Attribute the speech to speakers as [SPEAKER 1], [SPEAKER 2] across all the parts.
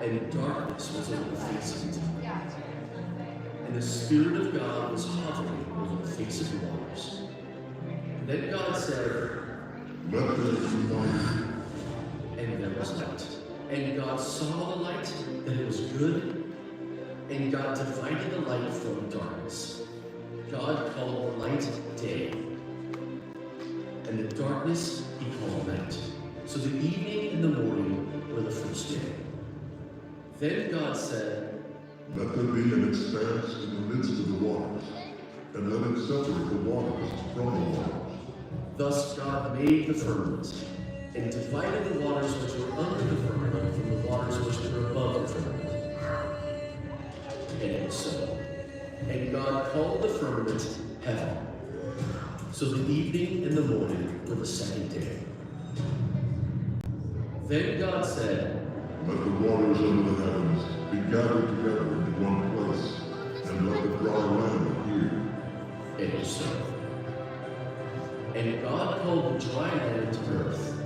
[SPEAKER 1] and darkness was over the face of the deep. And the Spirit of God was hovering over the face of the waters. And then God said,
[SPEAKER 2] "Let there be light."
[SPEAKER 1] And there was light. And God saw the light, that it was good, and God divided the light from darkness. God called the light day, and the darkness he called night. So the evening and the morning were the first day. Then God said,
[SPEAKER 2] "Let there be an expanse in the midst of the waters, and let it separate the waters from the waters."
[SPEAKER 1] Thus God made the firmament, and divided the waters which were under the firmament from the waters which were above the firmament. And it was so. And God called the firmament heaven. So the evening and the morning were the second day. Then God said,
[SPEAKER 2] Let the waters under the heavens be gathered together into one place, and let the dry land appear.
[SPEAKER 1] It was so. And God called the dry land earth,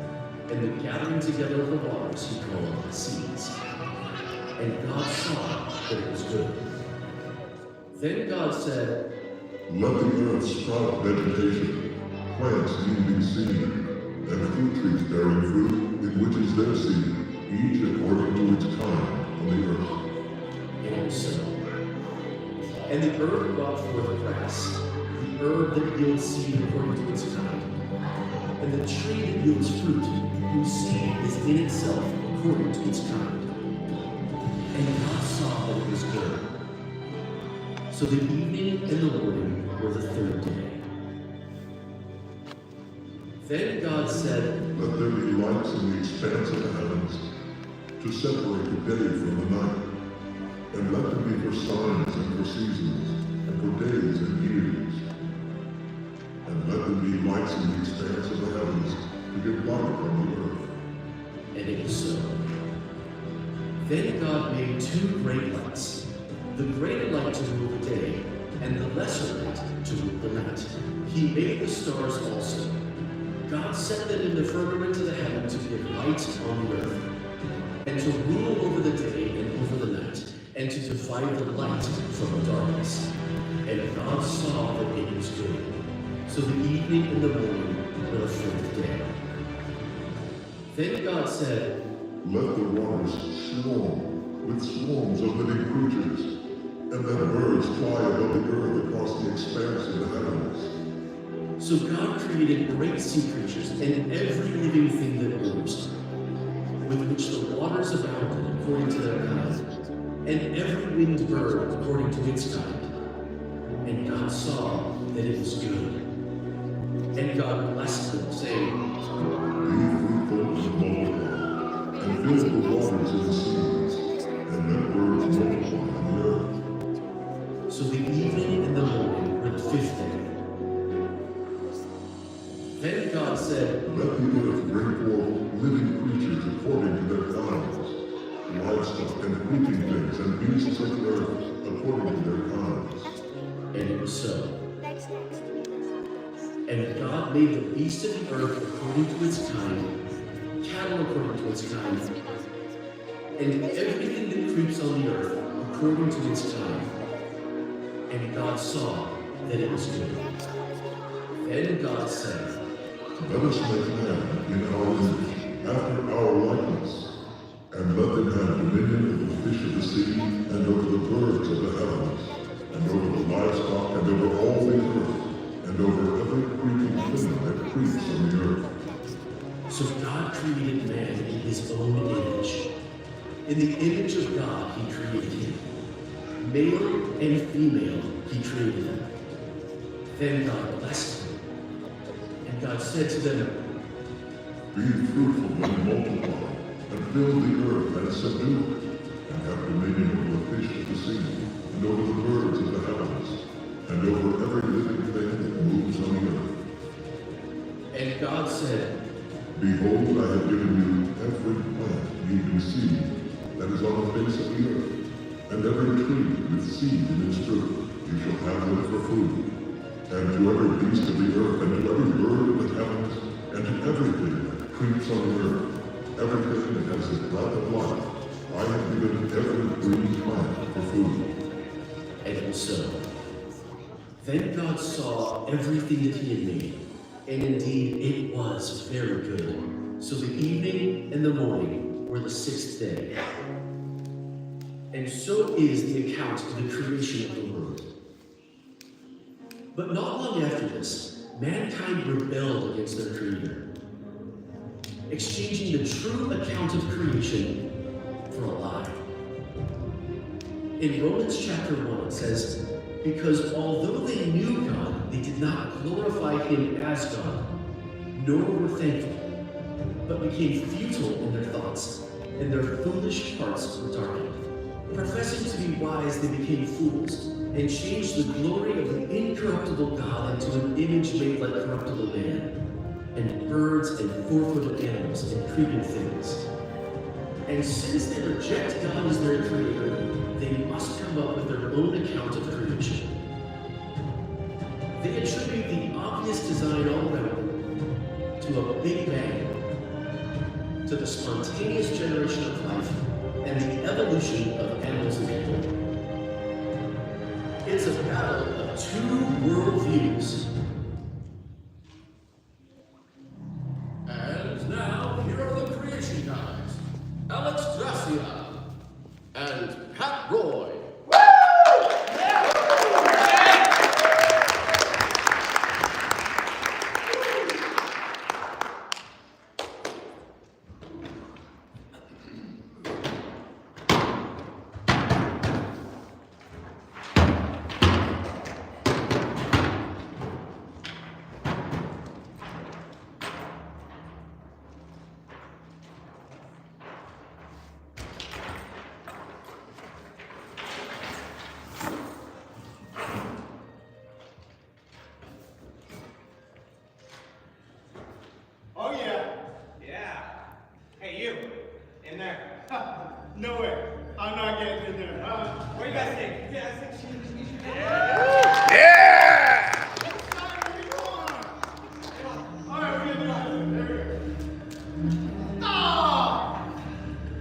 [SPEAKER 1] and the gathering together of the waters he called seas. And God saw that it was good. Then God said,
[SPEAKER 2] Let the earth sprout vegetation, plants yielding seed, and fruit trees bearing fruit, in which is their seed, each according to its kind on the earth.
[SPEAKER 1] It was so. And the earth brought forth grass, the herb that yields seed according to its kind, and the tree that yields fruit, whose seed is in itself according to its kind. And God saw that it was good. So the evening and the morning were the third day. Then God said,
[SPEAKER 2] Let there be lights in the expanse of the heavens, to separate the day from the night, and let them be for signs and for seasons, and for days and years. And let them be lights in the expanse of the heavens, to give light on the earth.
[SPEAKER 1] and it was so. Then God made two great lights, the greater light to rule the day, and the lesser light to rule the night. He made the stars also. God set them in the firmament of the heaven to give light on the earth, and to rule over the day and over the night, and to divide the light from the darkness. And God saw that it was good. So the evening and the morning were the fourth day. Then God said,
[SPEAKER 2] Let the waters swarm with swarms of living creatures, and let birds fly above the earth across the expanse of the heavens.
[SPEAKER 1] so God created great sea creatures and every living thing that moves, with which the waters abounded according to their kind, and every winged bird according to its kind. And God saw that it was good. And God blessed them, saying,
[SPEAKER 2] Be fruitful and multiply, and fill the waters in the seas, and let birds multiply on the earth.
[SPEAKER 1] So the evening and the morning were the fifth day. Then God said,
[SPEAKER 2] Let the earth bring forth living creatures according to their kinds, livestock and creeping things, and beasts of the earth according to their kinds.
[SPEAKER 1] and it was so. And God made the beast of the earth according to its kind, cattle according to its kind, and everything that creeps on the earth according to its kind. And God saw that it was good. Then God said,
[SPEAKER 2] Let us make man in our image, after our likeness, and let them have dominion over the fish of the sea, and over the birds of the heavens, and over the livestock, and over all the earth, and over every creeping thing that creeps on the earth.
[SPEAKER 1] So God created man in his own image. In the image of God he created him. Male and female he created them. Then God blessed them. And God said to them,
[SPEAKER 2] Be fruitful and multiply, and fill the earth and subdue it, and have dominion over the fish of the sea, and over the birds of the heavens, and over every living thing that moves on the earth.
[SPEAKER 1] and God said,
[SPEAKER 2] Behold, I have given you every plant yielding seed that is on the face of the earth, and every tree with seed in its fruit. You shall have them for food. And to every beast of the earth, and to every bird of the heavens, and to everything that creeps on the earth, everything that has the breath of life, I have given every green plant for food.
[SPEAKER 1] and it was so. Then God saw everything that he had made, and indeed it was very good. So the evening and the morning were the sixth day. And so is the account of the creation of the world. But not long after this, mankind rebelled against their Creator, exchanging the true account of creation for a lie. In Romans chapter 1 it says, because although they knew God, they did not glorify him as God, nor were thankful, but became futile in their thoughts, and their foolish hearts were darkened. Professing to be wise, they became fools, and changed the glory of the incorruptible God into an image made like corruptible man, and birds and four-footed animals and creeping things. And since they reject God as their creator, they must come up with their own account of creation. They attribute the obvious design all around them to a Big Bang, to the spontaneous generation of life, and the evolution of animals and people. It's a battle of two worldviews.
[SPEAKER 3] And now, here are the creation guys. Alex Gracia and Pat Roy.
[SPEAKER 4] Oh yeah. Yeah. Hey you, in there. No way. I'm not getting in there. What do you guys think? Yeah, I think she Yeah! It's time to go on. Alright, we're gonna do it. There we go. Ah!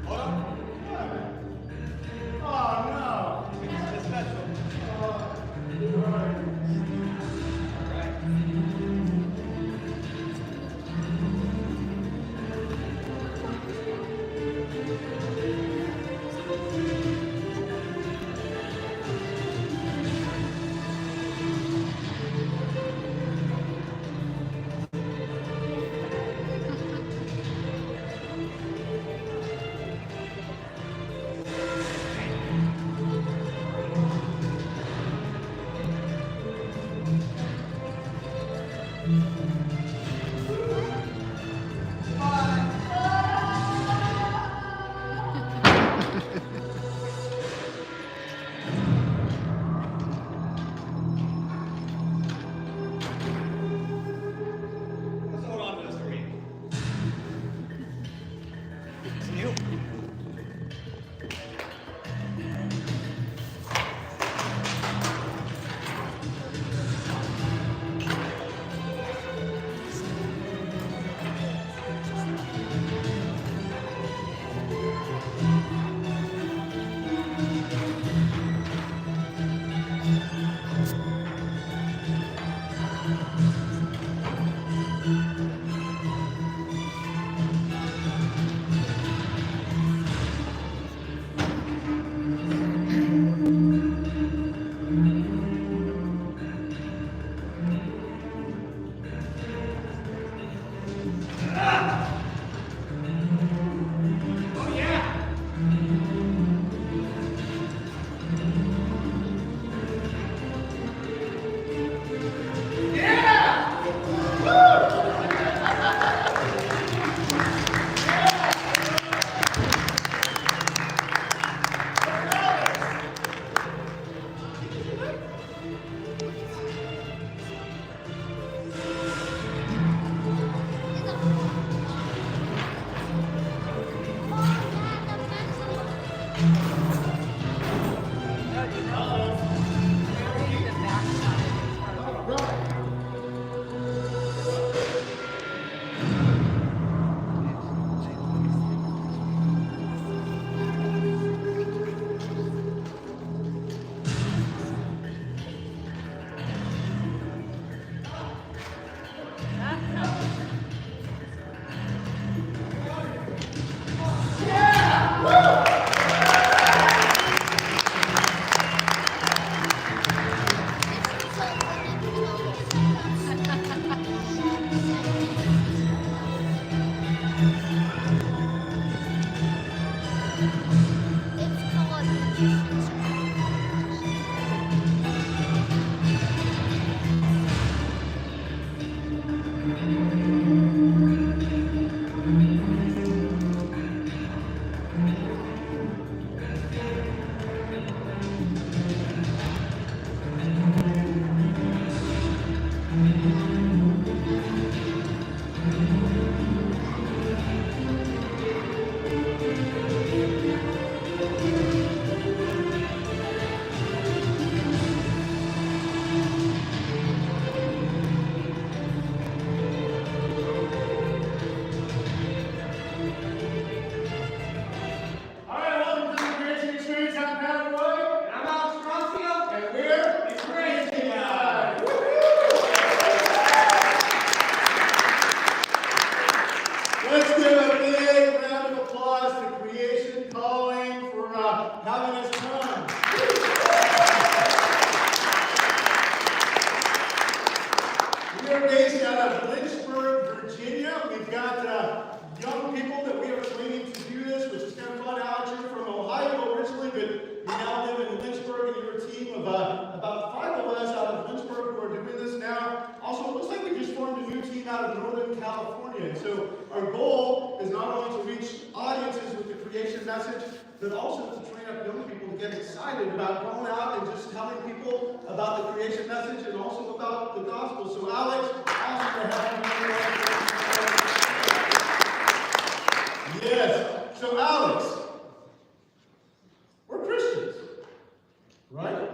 [SPEAKER 4] Hold on. What? Oh no. It's special. Alright.
[SPEAKER 5] in. So our goal is not only to reach audiences with the creation message, but also to train up young people to get excited about going out and just telling people about the creation message and also about the gospel. So Alex, awesome to have you here. Yes. So Alex, we're Christians, right?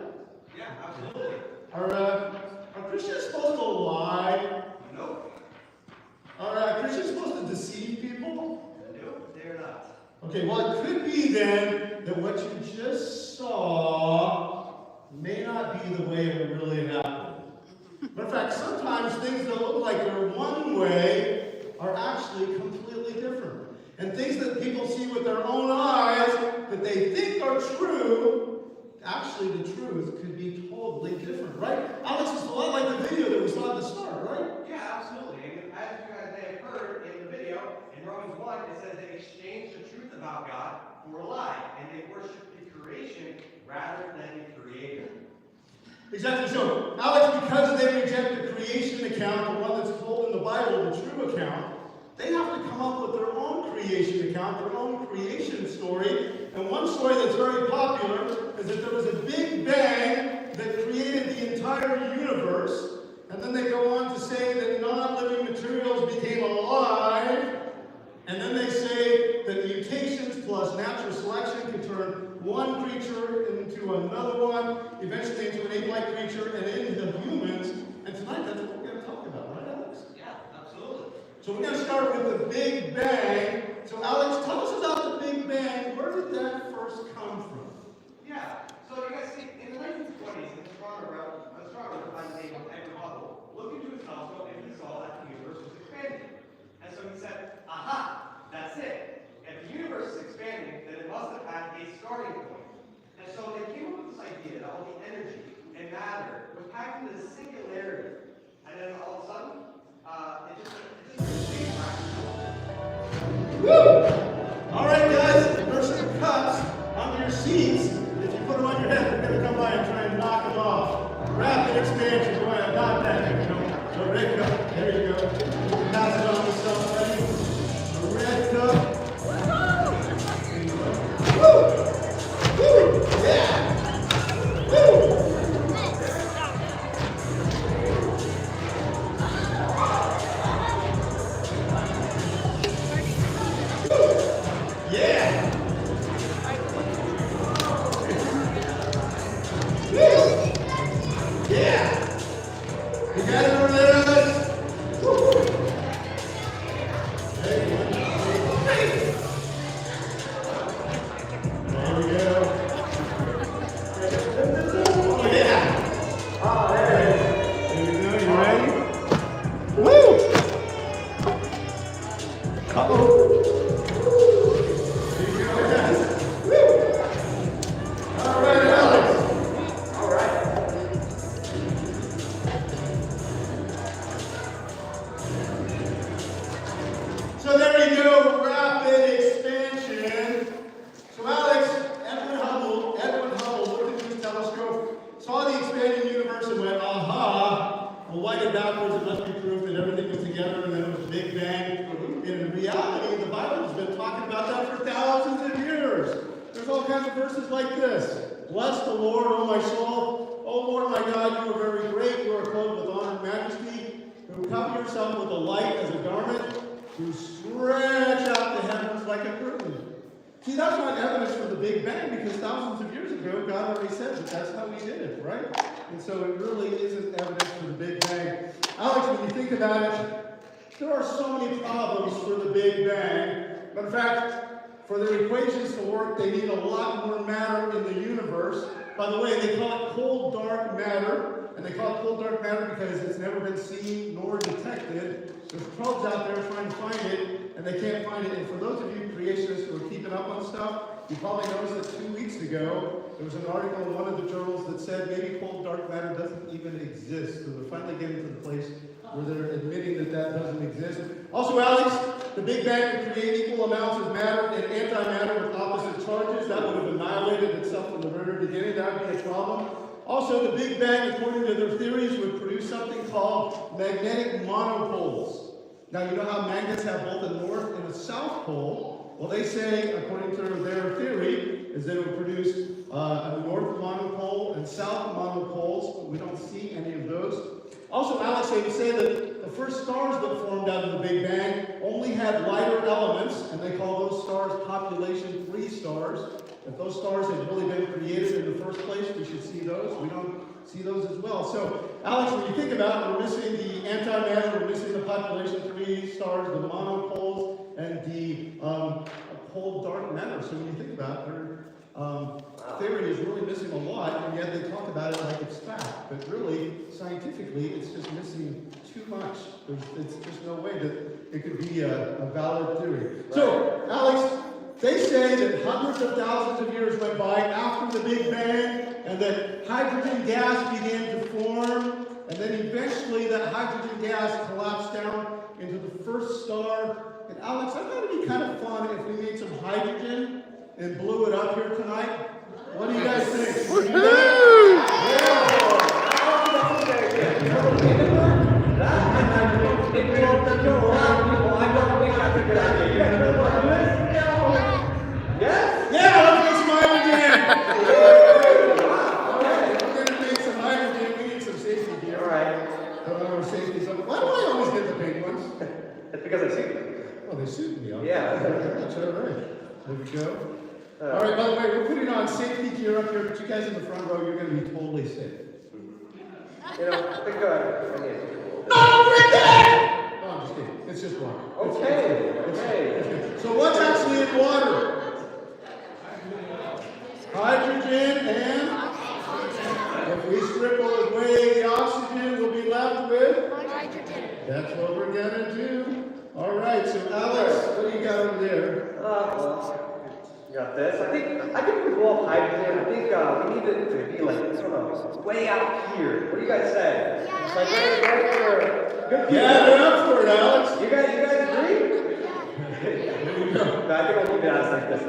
[SPEAKER 4] Yeah, absolutely.
[SPEAKER 5] Are Christians supposed to lie?
[SPEAKER 4] Nope.
[SPEAKER 5] Are Christians supposed to deceive people?
[SPEAKER 4] Nope, they're not.
[SPEAKER 5] Okay, well, it could be then that what you just saw may not be the way it really happened. But in fact, sometimes things that look like they're one way are actually completely different. And things that people see with their own eyes that they think are true, actually the truth could be totally different, right? Alex, it's a lot like the video that we saw at the start, right?
[SPEAKER 6] Yeah, absolutely. And as you guys may have heard in the video, in Romans 1, it says they exchanged the truth about God for a lie, and they worship the creation rather than the Creator.
[SPEAKER 5] Exactly so. Alex, because they reject the creation account, the one that's told in the Bible, the true account, they have to come up with their own creation account, their own creation story. And one story that's very popular is that there was a big bang that created the entire universe. And then they go on to say that non-living materials became alive. And then they say that mutations plus natural selection can turn one creature into another one, eventually into an ape-like creature, and into humans. And tonight, that's what we're going to talk about, right, Alex?
[SPEAKER 6] Yeah, absolutely.
[SPEAKER 5] So we're going to start with the Big Bang. So Alex, tell us about the Big Bang. Where did that first come from?
[SPEAKER 6] Yeah. So you guys see, in the 1920s, an astronomer by the name of Edwin Hubble looked into his telescope and he saw that the universe was expanding. And so he said, aha, that's it. If the universe is expanding, then it must have had a starting point. And so they came up with this idea that all the energy and matter was packed into the singularity. And then all of a sudden, it just became practical.
[SPEAKER 5] Woo! All right, guys, there's some cups under your seats. If you put them on your head, they're going to come by and try and knock them off. Rapid expansion, go ahead, not that. So red cup, there you go. Pass it on to somebody. A red cup. Woo! Woo! Yeah! Woo! Yeah! Woo! Yeah! You got it over there, guys? Woo! There we go. Oh, yeah! Oh, there it is. There we go. You ready? Woo! Uh-oh. There you go, guys. Woo! All right, Alex.
[SPEAKER 6] All right.
[SPEAKER 5] So there you go, rapid expansion. So Alex, Edwin Hubble looked into his telescope, saw the expanding universe and went, aha, well, why did backwards? It must be proof that everything was together and then it was Big Bang. In reality, the Bible's been talking about that for thousands of years. There's all kinds of verses like this. Bless the Lord, O my soul. O Lord my God, you are very great. You are clothed with honor and majesty. Who cover yourself with the light as a garment. Who stretch out the heavens like a curtain. See, that's not evidence for the Big Bang because thousands of years ago, God already said that that's how he did it, right? And so it really isn't evidence for the Big Bang. Alex, when you think about it, there are so many problems for the Big Bang. But in fact, for their equations to work, they need a lot more matter in the universe. By the way, they call it cold, dark matter. And they call it cold, dark matter because it's never been seen nor detected. There's probes out there trying to find it, and they can't find it. And for those of you creationists who are keeping up on stuff, you probably noticed that 2 weeks ago, there was an article in one of the journals that said maybe cold, dark matter doesn't even exist. So they're finally getting to the place where they're admitting that that doesn't exist. Also, Alex, the Big Bang would create equal amounts of matter and antimatter with opposite charges. That would have annihilated itself from the very beginning. That would be a problem. Also, the Big Bang, according to their theories, would produce something called magnetic monopoles. Now, you know how magnets have both a north and a south pole? Well, they say, according to their theory, is that it will produce a north monopole and south monopoles. We don't see any of those. Also, Alex, they say that the first stars that formed out of the Big Bang only had lighter elements, and they call those stars population-free stars. If those stars had really been created in the first place, we should see those. We don't see those as well. So, Alex, when you think about it, we're missing the antimatter, we're missing the population-free stars, the monopoles, and the whole dark matter. So when you think about it, their theory is really missing a lot, and yet they talk about it like it's fact. But really, scientifically, it's just missing too much. There's just no way that it could be a valid theory. So, Alex, they say that hundreds of thousands of years went by after the Big Bang, and that hydrogen gas began to form, and then eventually that hydrogen gas collapsed down into the first star. And Alex, I thought it'd be kind of fun if we made some hydrogen and blew it up here tonight. What do you guys think? Should we do that? Yeah, let's get some hydrogen. Alright, we're gonna make some hydrogen. We need some safety gear.
[SPEAKER 6] Alright.
[SPEAKER 5] Safety. Why do I always get the big ones?
[SPEAKER 6] It's because I see you.
[SPEAKER 5] Oh, they suit me. Okay.
[SPEAKER 6] Yeah.
[SPEAKER 5] That's all right. There we go. All right, by the way, we're putting on safety gear up here, but you guys in the front row, you're going to be totally safe.
[SPEAKER 6] You know, think good.
[SPEAKER 5] No, we're dead! No, I'm just kidding. It's just water.
[SPEAKER 6] Okay.
[SPEAKER 5] So what's actually in water? Hydrogen and if we strip away the oxygen, we'll be left with?
[SPEAKER 7] Hydrogen.
[SPEAKER 5] That's what we're going to do. All right, so Alex, what do you got over there?
[SPEAKER 6] You got this. I think we blow up hydrogen. I think we need it to be like, I don't know, way out here. What do you guys say?
[SPEAKER 7] Yeah.
[SPEAKER 6] Like right for good people.
[SPEAKER 5] Yeah, they're up for it, Alex.
[SPEAKER 6] You guys agree?
[SPEAKER 5] There you go.
[SPEAKER 6] No, I think I'll keep it out like this.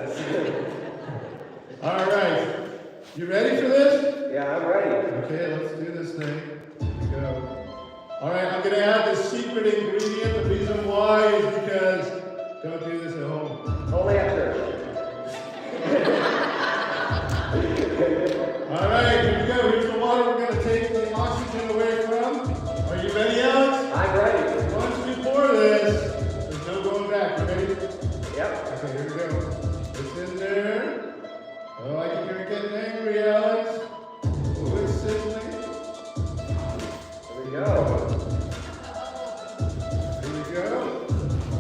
[SPEAKER 5] All right. You ready for this?
[SPEAKER 6] Yeah, I'm ready.
[SPEAKER 5] Okay, let's do this thing. Here we go. All right, I'm going to add this secret ingredient. The reason why is because don't do this at home.
[SPEAKER 6] Only at church.
[SPEAKER 5] All right, here we go. Here's the water we're going to take the oxygen away from. Are you ready, Alex?
[SPEAKER 6] I'm ready.
[SPEAKER 5] Once we pour this, there's no going back. You ready?
[SPEAKER 6] Yep.
[SPEAKER 5] Okay, here we go. It's in there. Oh, I can hear it getting angry, Alex. Oh, it's sizzling.
[SPEAKER 6] There we go.
[SPEAKER 5] Here we go.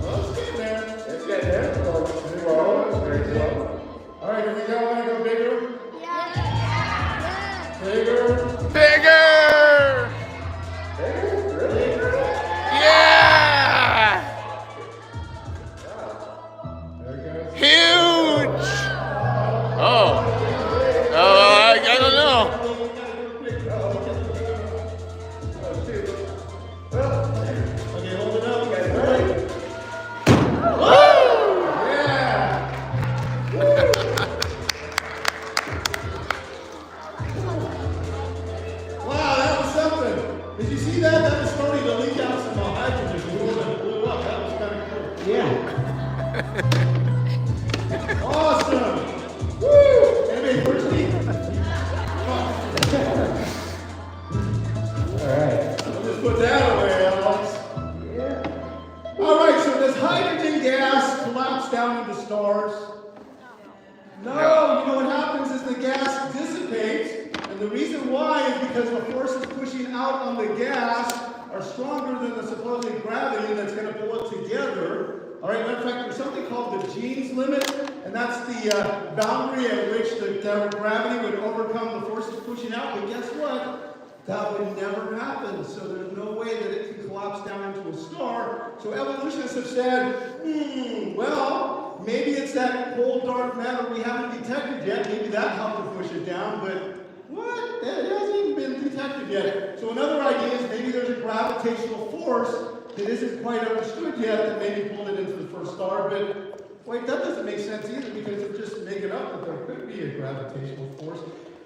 [SPEAKER 5] Well, it's getting there.
[SPEAKER 6] It's getting there. It's going slow. It's very slow.
[SPEAKER 5] All right, here we go. Want to go bigger?
[SPEAKER 7] Yeah.
[SPEAKER 5] Bigger.
[SPEAKER 8] Bigger!
[SPEAKER 6] Bigger? Really?
[SPEAKER 8] Yeah!
[SPEAKER 5] There it goes.
[SPEAKER 8] Huge! Oh, I don't know.
[SPEAKER 5] Okay, hold it up. You guys ready? Yeah. Wow, that was something. Did you see that? That was starting to leak out some hydrogen fuel and it blew up. That was kind of cool. Yeah. Awesome. Woo! Anybody thirsty? All right. I'll just put that away, Alex.
[SPEAKER 6] Yeah.
[SPEAKER 5] All right, so does hydrogen gas collapse down into stars? No, you know what happens is the gas dissipates, and the reason why is because the forces pushing out on the gas are stronger than the supposed gravity that's going to pull it together. All right, matter of fact, there's something called the Jeans limit, and that's the boundary at which the gravity would overcome the forces pushing out. But guess what? That would never happen. So there's no way that it can collapse down into a star. So evolutionists have said, well, maybe it's that cold dark matter we haven't detected yet. Maybe that helped to push it down, but what? It hasn't even been detected yet. So another idea is maybe there's a gravitational force that isn't quite understood yet that maybe pulled it into the first star, but wait, that doesn't make sense either because they're just making up that there could be a gravitational force.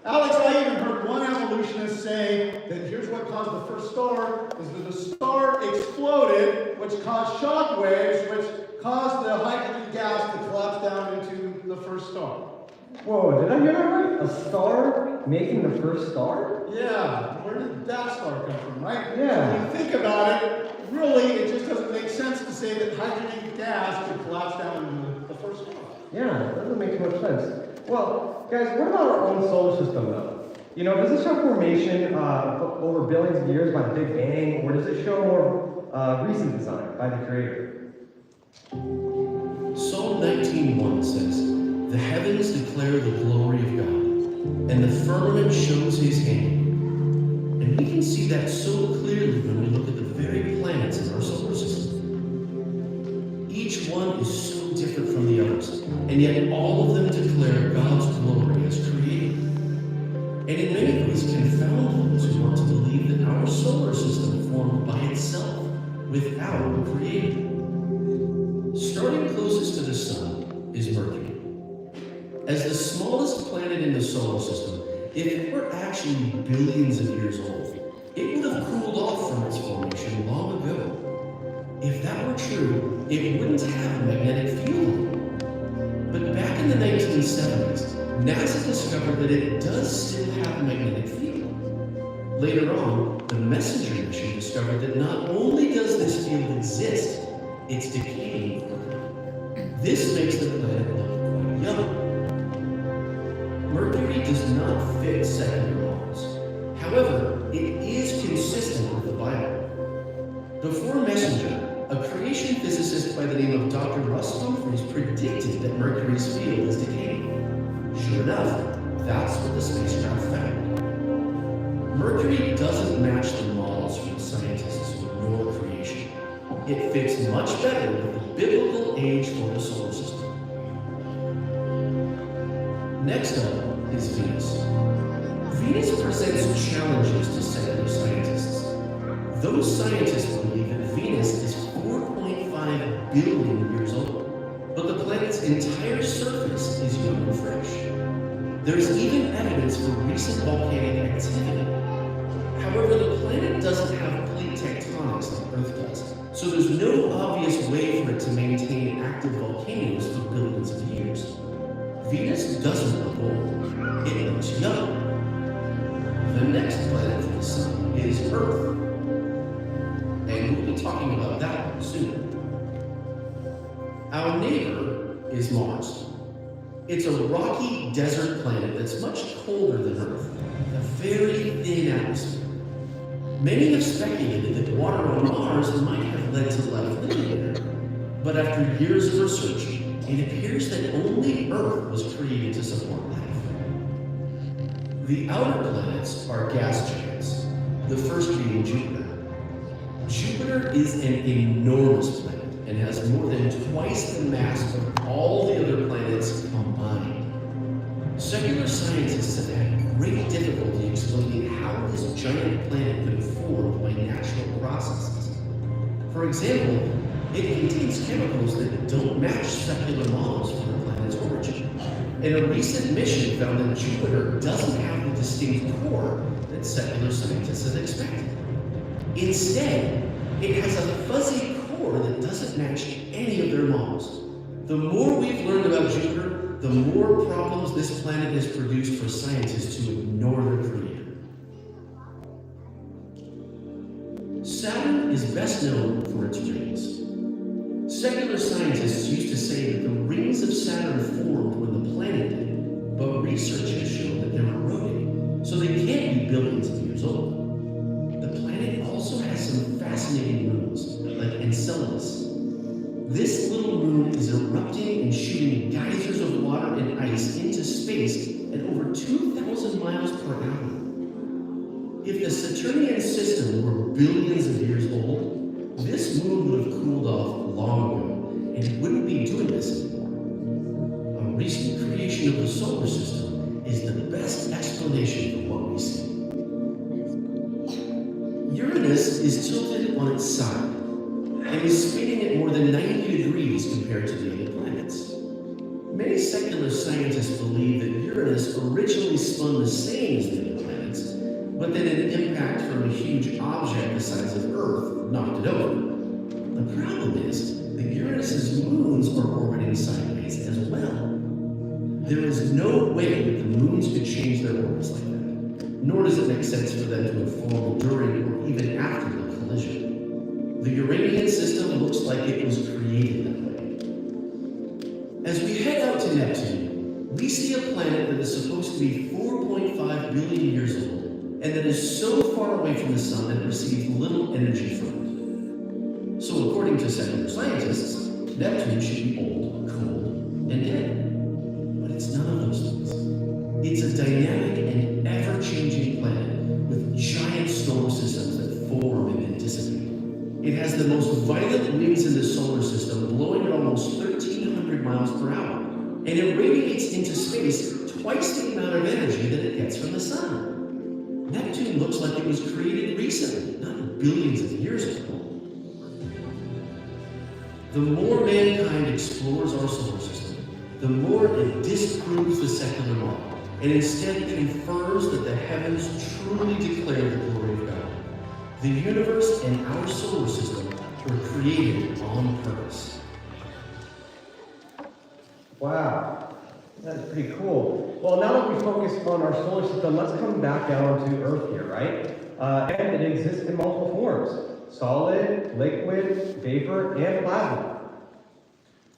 [SPEAKER 5] Alex, I even heard one evolutionist say that here's what caused the first star, is that the star exploded. which cause shock waves, which cause the hydrogen gas to collapse down into the first star.
[SPEAKER 7] Whoa, did I hear that right? A star making the first star?
[SPEAKER 5] Yeah, where did that star come from, right?
[SPEAKER 7] Yeah.
[SPEAKER 5] So when you think about it, really, it just doesn't make sense to say that hydrogen gas could collapse down into the first star.
[SPEAKER 7] Yeah, that doesn't make too much sense. Well, guys, what about our own solar system, though? You know, does it show formation over billions of years by the Big Bang, or does it show more recent design by the Creator?
[SPEAKER 1] Psalm 19:1 says, "The heavens declare the glory of God, and the firmament shows his handiwork." And we can see that so clearly when we look at the very planets in our solar system. Each one is so different from the others, and yet all of them declare God's glory as creator. And in many ways confound those who want to believe that our solar system formed by itself without a creator. Starting closest to the sun is Mercury. As the smallest planet in the solar system, if it were actually billions of years old, it would have cooled off from its formation long ago. If that were true, it wouldn't have a magnetic field. But back in the 1970s, NASA discovered that it does still have a magnetic field. Later on, the MESSENGER mission discovered that not only does this field exist, it's decaying quickly. This makes the planet look quite young. Mercury does not fit secular laws. However, it is consistent with the Bible. Before MESSENGER, a creation physicist by the name of Dr. Russ Humphreys predicted that Mercury's field is decaying. Sure enough, that's what the spacecraft found. Mercury doesn't match the models from the scientists who ignore creation. It fits much better with the biblical age for the solar system. Next up is Venus. Venus presents challenges to secular scientists. Those scientists believe that Venus is 4.5 billion years old, but the planet's entire surface is young and fresh. There's even evidence for recent volcanic activity. However, the planet doesn't have plate tectonics like Earth does, so there's no obvious way for it to maintain active volcanoes for billions of years. Venus doesn't look old, it looks young. The next planet for the Sun is Earth, and we'll be talking about that one soon. Our neighbor is Mars. It's a rocky desert planet that's much colder than Earth, with a very thin atmosphere. Many have speculated that water on Mars might have led to life living there, but after years of research, it appears that only Earth was created to support life. The outer planets are gas giants, the first being Jupiter. Jupiter is an enormous planet and has more than twice the mass of all the other planets combined. Secular scientists have had great difficulty explaining how this giant planet could have formed by natural processes. For example, it contains chemicals that don't match secular models for the planet's origin. And a recent mission found that Jupiter doesn't have the distinct core that secular scientists had expected. Instead, it has a fuzzy core that doesn't match any of their models. The more we've learned about Jupiter, the more problems this planet has produced for scientists to ignore their creator. Saturn is best known for its rings. Secular scientists used to say that the rings of Saturn formed when the planet did, but research has shown that they're eroding, so they can't be billions of years old. The planet also has some fascinating moons, like Enceladus. This little moon is erupting and shooting geysers of water and ice into space at over 2,000 miles per hour. If the Saturnian system were billions of years old, this moon would have cooled off long ago, and it wouldn't be doing this anymore. A recent creation of the solar system is the best explanation for what we see. Uranus is tilted on its side and is spinning at more than 90 degrees compared to the other planets. Many secular scientists believe that Uranus originally spun the same as the other planets, but then an impact from a huge object the size of Earth knocked it over. The problem is that Uranus's moons are orbiting sideways as well. There is no way that the moons could change their orbits like that, nor does it make sense for them to have formed during or even after the collision. The Uranian system looks like it was created that way. As we head out to Neptune, we see a planet that is supposed to be 4.5 billion years old, and that is so far away from the sun that it receives little energy from it. So according to secular scientists, Neptune should be old, cold, and dead. But it's none of those things. It's a dynamic and ever-changing planet with giant storm systems that form and then dissipate. It has the most violent winds in the solar system, blowing at almost 1,300 miles per hour, and it radiates into space twice the amount of energy that it gets from the sun. Neptune looks like it was created recently, not billions of years ago. The more mankind explores our solar system, the more it disproves the secular model, and instead confirms that the heavens truly declare the glory of God. The universe and our solar system were created on purpose.
[SPEAKER 7] Wow, that's pretty cool. Well, now that we focus on our solar system, let's come back down to Earth here, right? And it exists in multiple forms: solid, liquid, vapor, and plasma.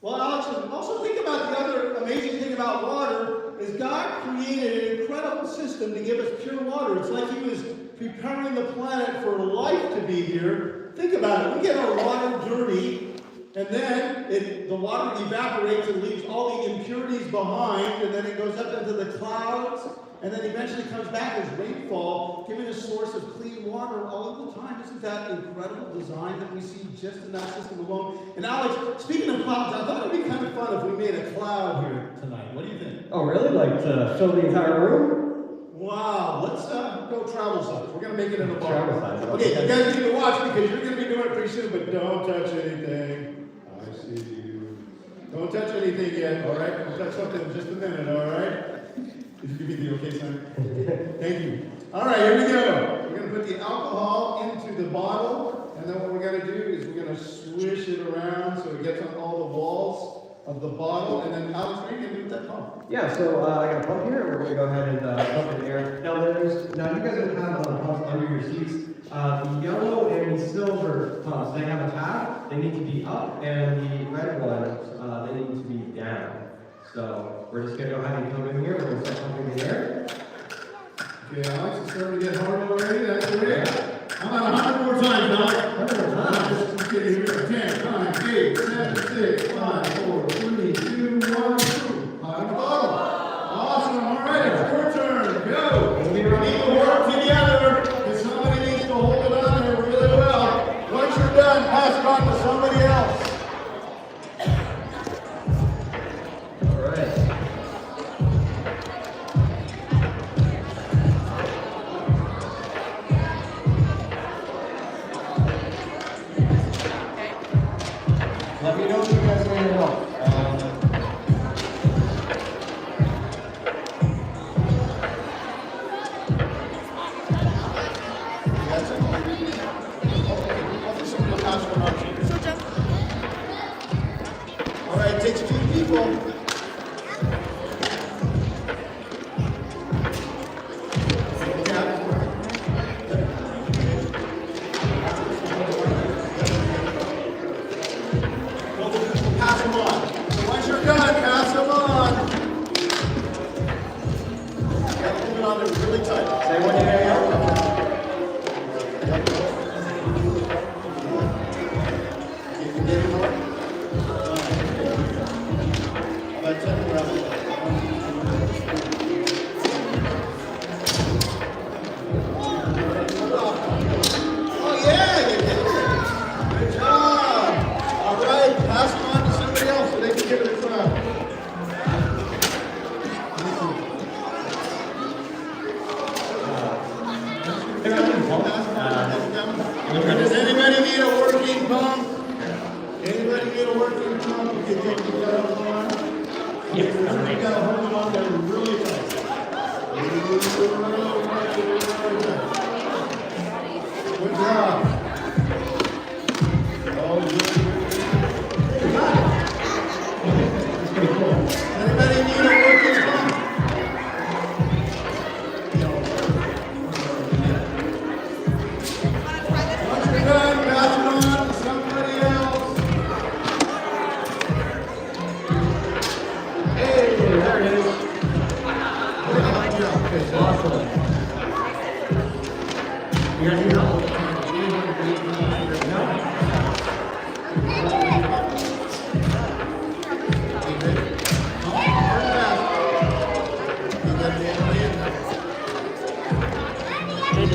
[SPEAKER 5] Well, Alex, also think about the other amazing thing about water is God created an incredible system to give us pure water. It's like He was preparing the planet for life to be here. Think about it. We get our water dirty, and then the water evaporates and leaves all the impurities behind, and then it goes up into the clouds, and then eventually comes back as rainfall, giving a source of clean water all of the time. Isn't that incredible design that we see just in that system alone? And Alex, speaking of clouds, I thought it'd be kind of fun if we made a cloud here tonight. What do you think?
[SPEAKER 7] Oh, really? Like to show the entire room?
[SPEAKER 5] Wow, let's go travel size. We're gonna make it in a bar.
[SPEAKER 7] Travel size,
[SPEAKER 5] Okay, you guys need to watch because you're gonna be doing it pretty soon, but don't touch anything. I see you. Don't touch anything yet, all right? We'll touch something in just a minute, all right? Did you give me the okay sign? Thank you. All right, here we go. We're gonna put the alcohol into the bottle, and then what we're gonna do is we're gonna swish it around so it gets on all the walls of the bottle, and then Alex, what are you gonna do with that pump?
[SPEAKER 7] Yeah, so I got a pump here. We're going to go ahead and pump in air. Now you guys would have pumps under your seats. The yellow and silver pumps, they have a tab. They need to be up, and the red ones, they need to be down. So we're just going to go ahead and come in here. We're going to start pumping in air.
[SPEAKER 5] Okay, Alex, it's starting to get hard already. That's great. How about 100 more times, Alex? 100 more times. Let's get here. 10, 9, 8, 7, 6, 5, 4, 3, 2, 1, 2. Bottom. Awesome. All right, it's your turn. Go. We need to work together. And somebody needs to hold it on there really well. Once you're done, pass it on to somebody else.
[SPEAKER 7] All right. Let me know if you guys need help.
[SPEAKER 5] All right, it takes 2 people. Pass them on. So once you're done, pass them on. You gotta hold it on there really tight.
[SPEAKER 7] Say when you're ready.
[SPEAKER 5] Oh yeah, you did it. Good job. All right, pass them on to somebody else so they can give it a try. Does anybody need a working pump? Anybody need a working pump? You can take the pedal on. You gotta hold it on there really tight. Good job. Oh, good.
[SPEAKER 8] Maybe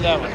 [SPEAKER 8] that one.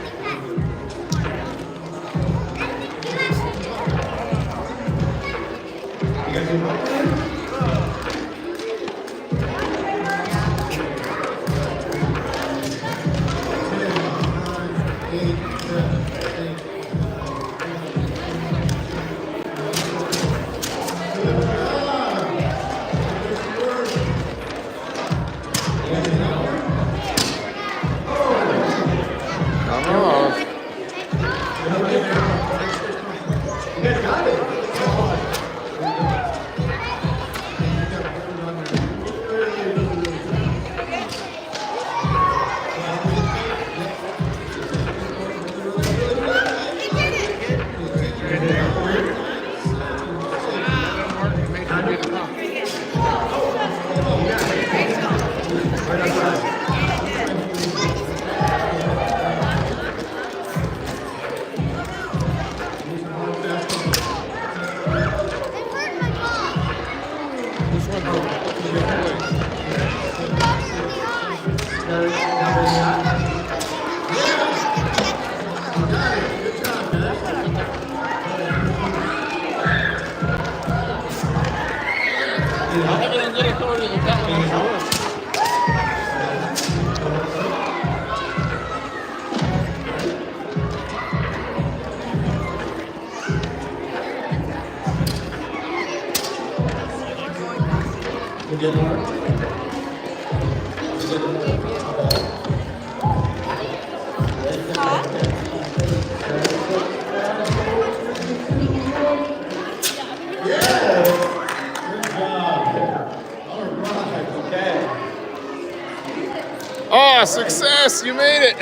[SPEAKER 8] Oh, success! You made it!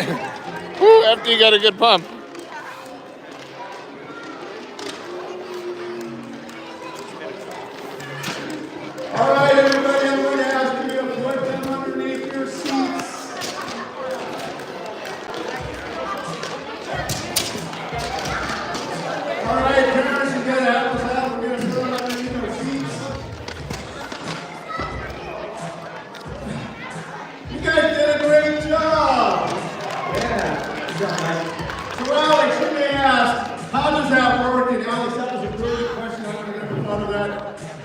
[SPEAKER 8] Woo, after you got a good pump.
[SPEAKER 5] All right, everybody, I'm going to ask you to put them underneath your seats. All right, parents, you got to help us out. We're going to put them underneath our seats. You guys did a great job. Yeah, good job, Mike. So, Alex, you may ask, how does that work? And Alex, that was a brilliant question. I would have never thought of that.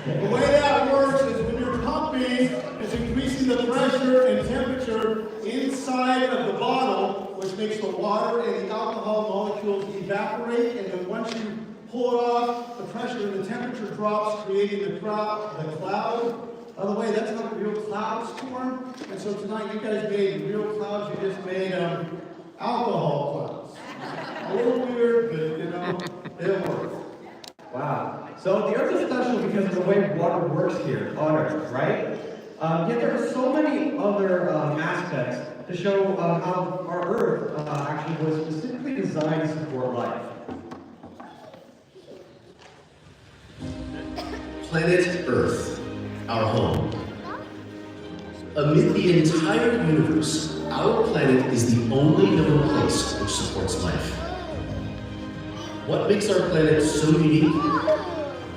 [SPEAKER 5] The way that works is when you're pumping, it's increasing the pressure and temperature inside of the bottle, which makes the water and the alcohol molecules evaporate, and then once you pull it off, the pressure and the temperature drops, creating the cloud. By the way, that's how real clouds form. And so tonight you guys made real clouds, you just made alcohol clouds. A little weird, but you know, it'll work.
[SPEAKER 7] Wow. So the Earth is special because of the way water works here on Earth, right? Yet there are so many other aspects to show how our Earth actually was specifically designed to support life.
[SPEAKER 1] Planet Earth, our home. Amid the entire universe, our planet is the only known place which supports life. What makes our planet so unique?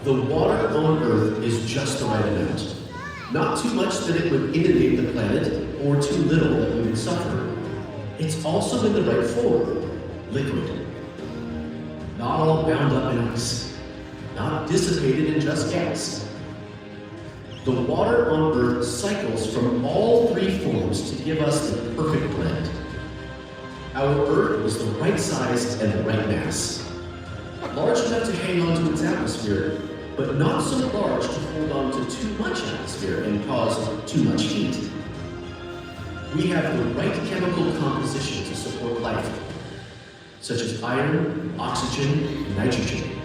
[SPEAKER 1] The water on Earth is just the right amount. Not too much that it would inundate the planet, or too little that we would suffer. It's also in the right form, liquid. Not all bound up in ice. Not dissipated in just gas. The water on Earth cycles from all three forms to give us the perfect blend. Our Earth is the right size and the right mass. Large enough to hang on to its atmosphere, but not so large to hold on to too much atmosphere and cause too much heat. We have the right chemical composition to support life, such as iron, oxygen, and nitrogen.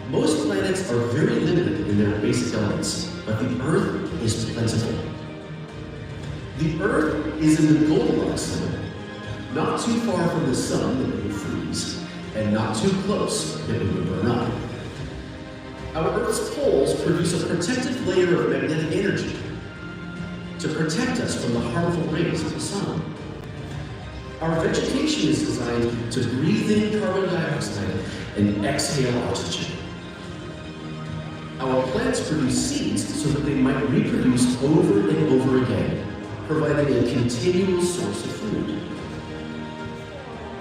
[SPEAKER 1] Most planets are very limited in their basic elements, but the Earth is plentiful. The Earth is in the Goldilocks zone, not too far from the sun that we would freeze, and not too close that we would burn up. Our Earth's poles produce a protective layer of magnetic energy to protect us from the harmful rays of the sun. Our vegetation is designed to breathe in carbon dioxide and exhale oxygen. Our plants produce seeds so that they might reproduce over and over again, providing a continual source of food.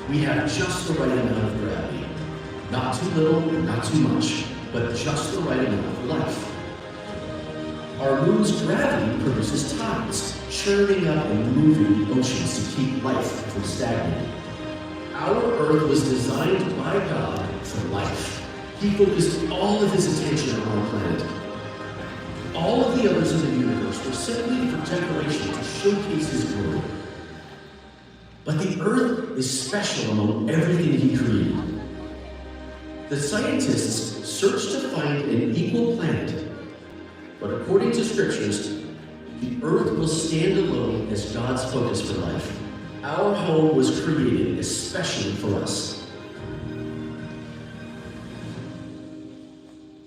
[SPEAKER 1] We have just the right amount of gravity. Not too little, not too much, but just the right amount of life. Our moon's gravity produces tides, churning up and moving the oceans to keep life from stagnating. Our Earth was designed by God for life. He focused all of his attention on our planet. All of the others in the universe were simply for decoration to showcase his glory. But the Earth is special among everything he created. The scientists searched to find an equal planet, but according to scriptures, the Earth will stand alone as God's focus for life. Our home was created especially for us.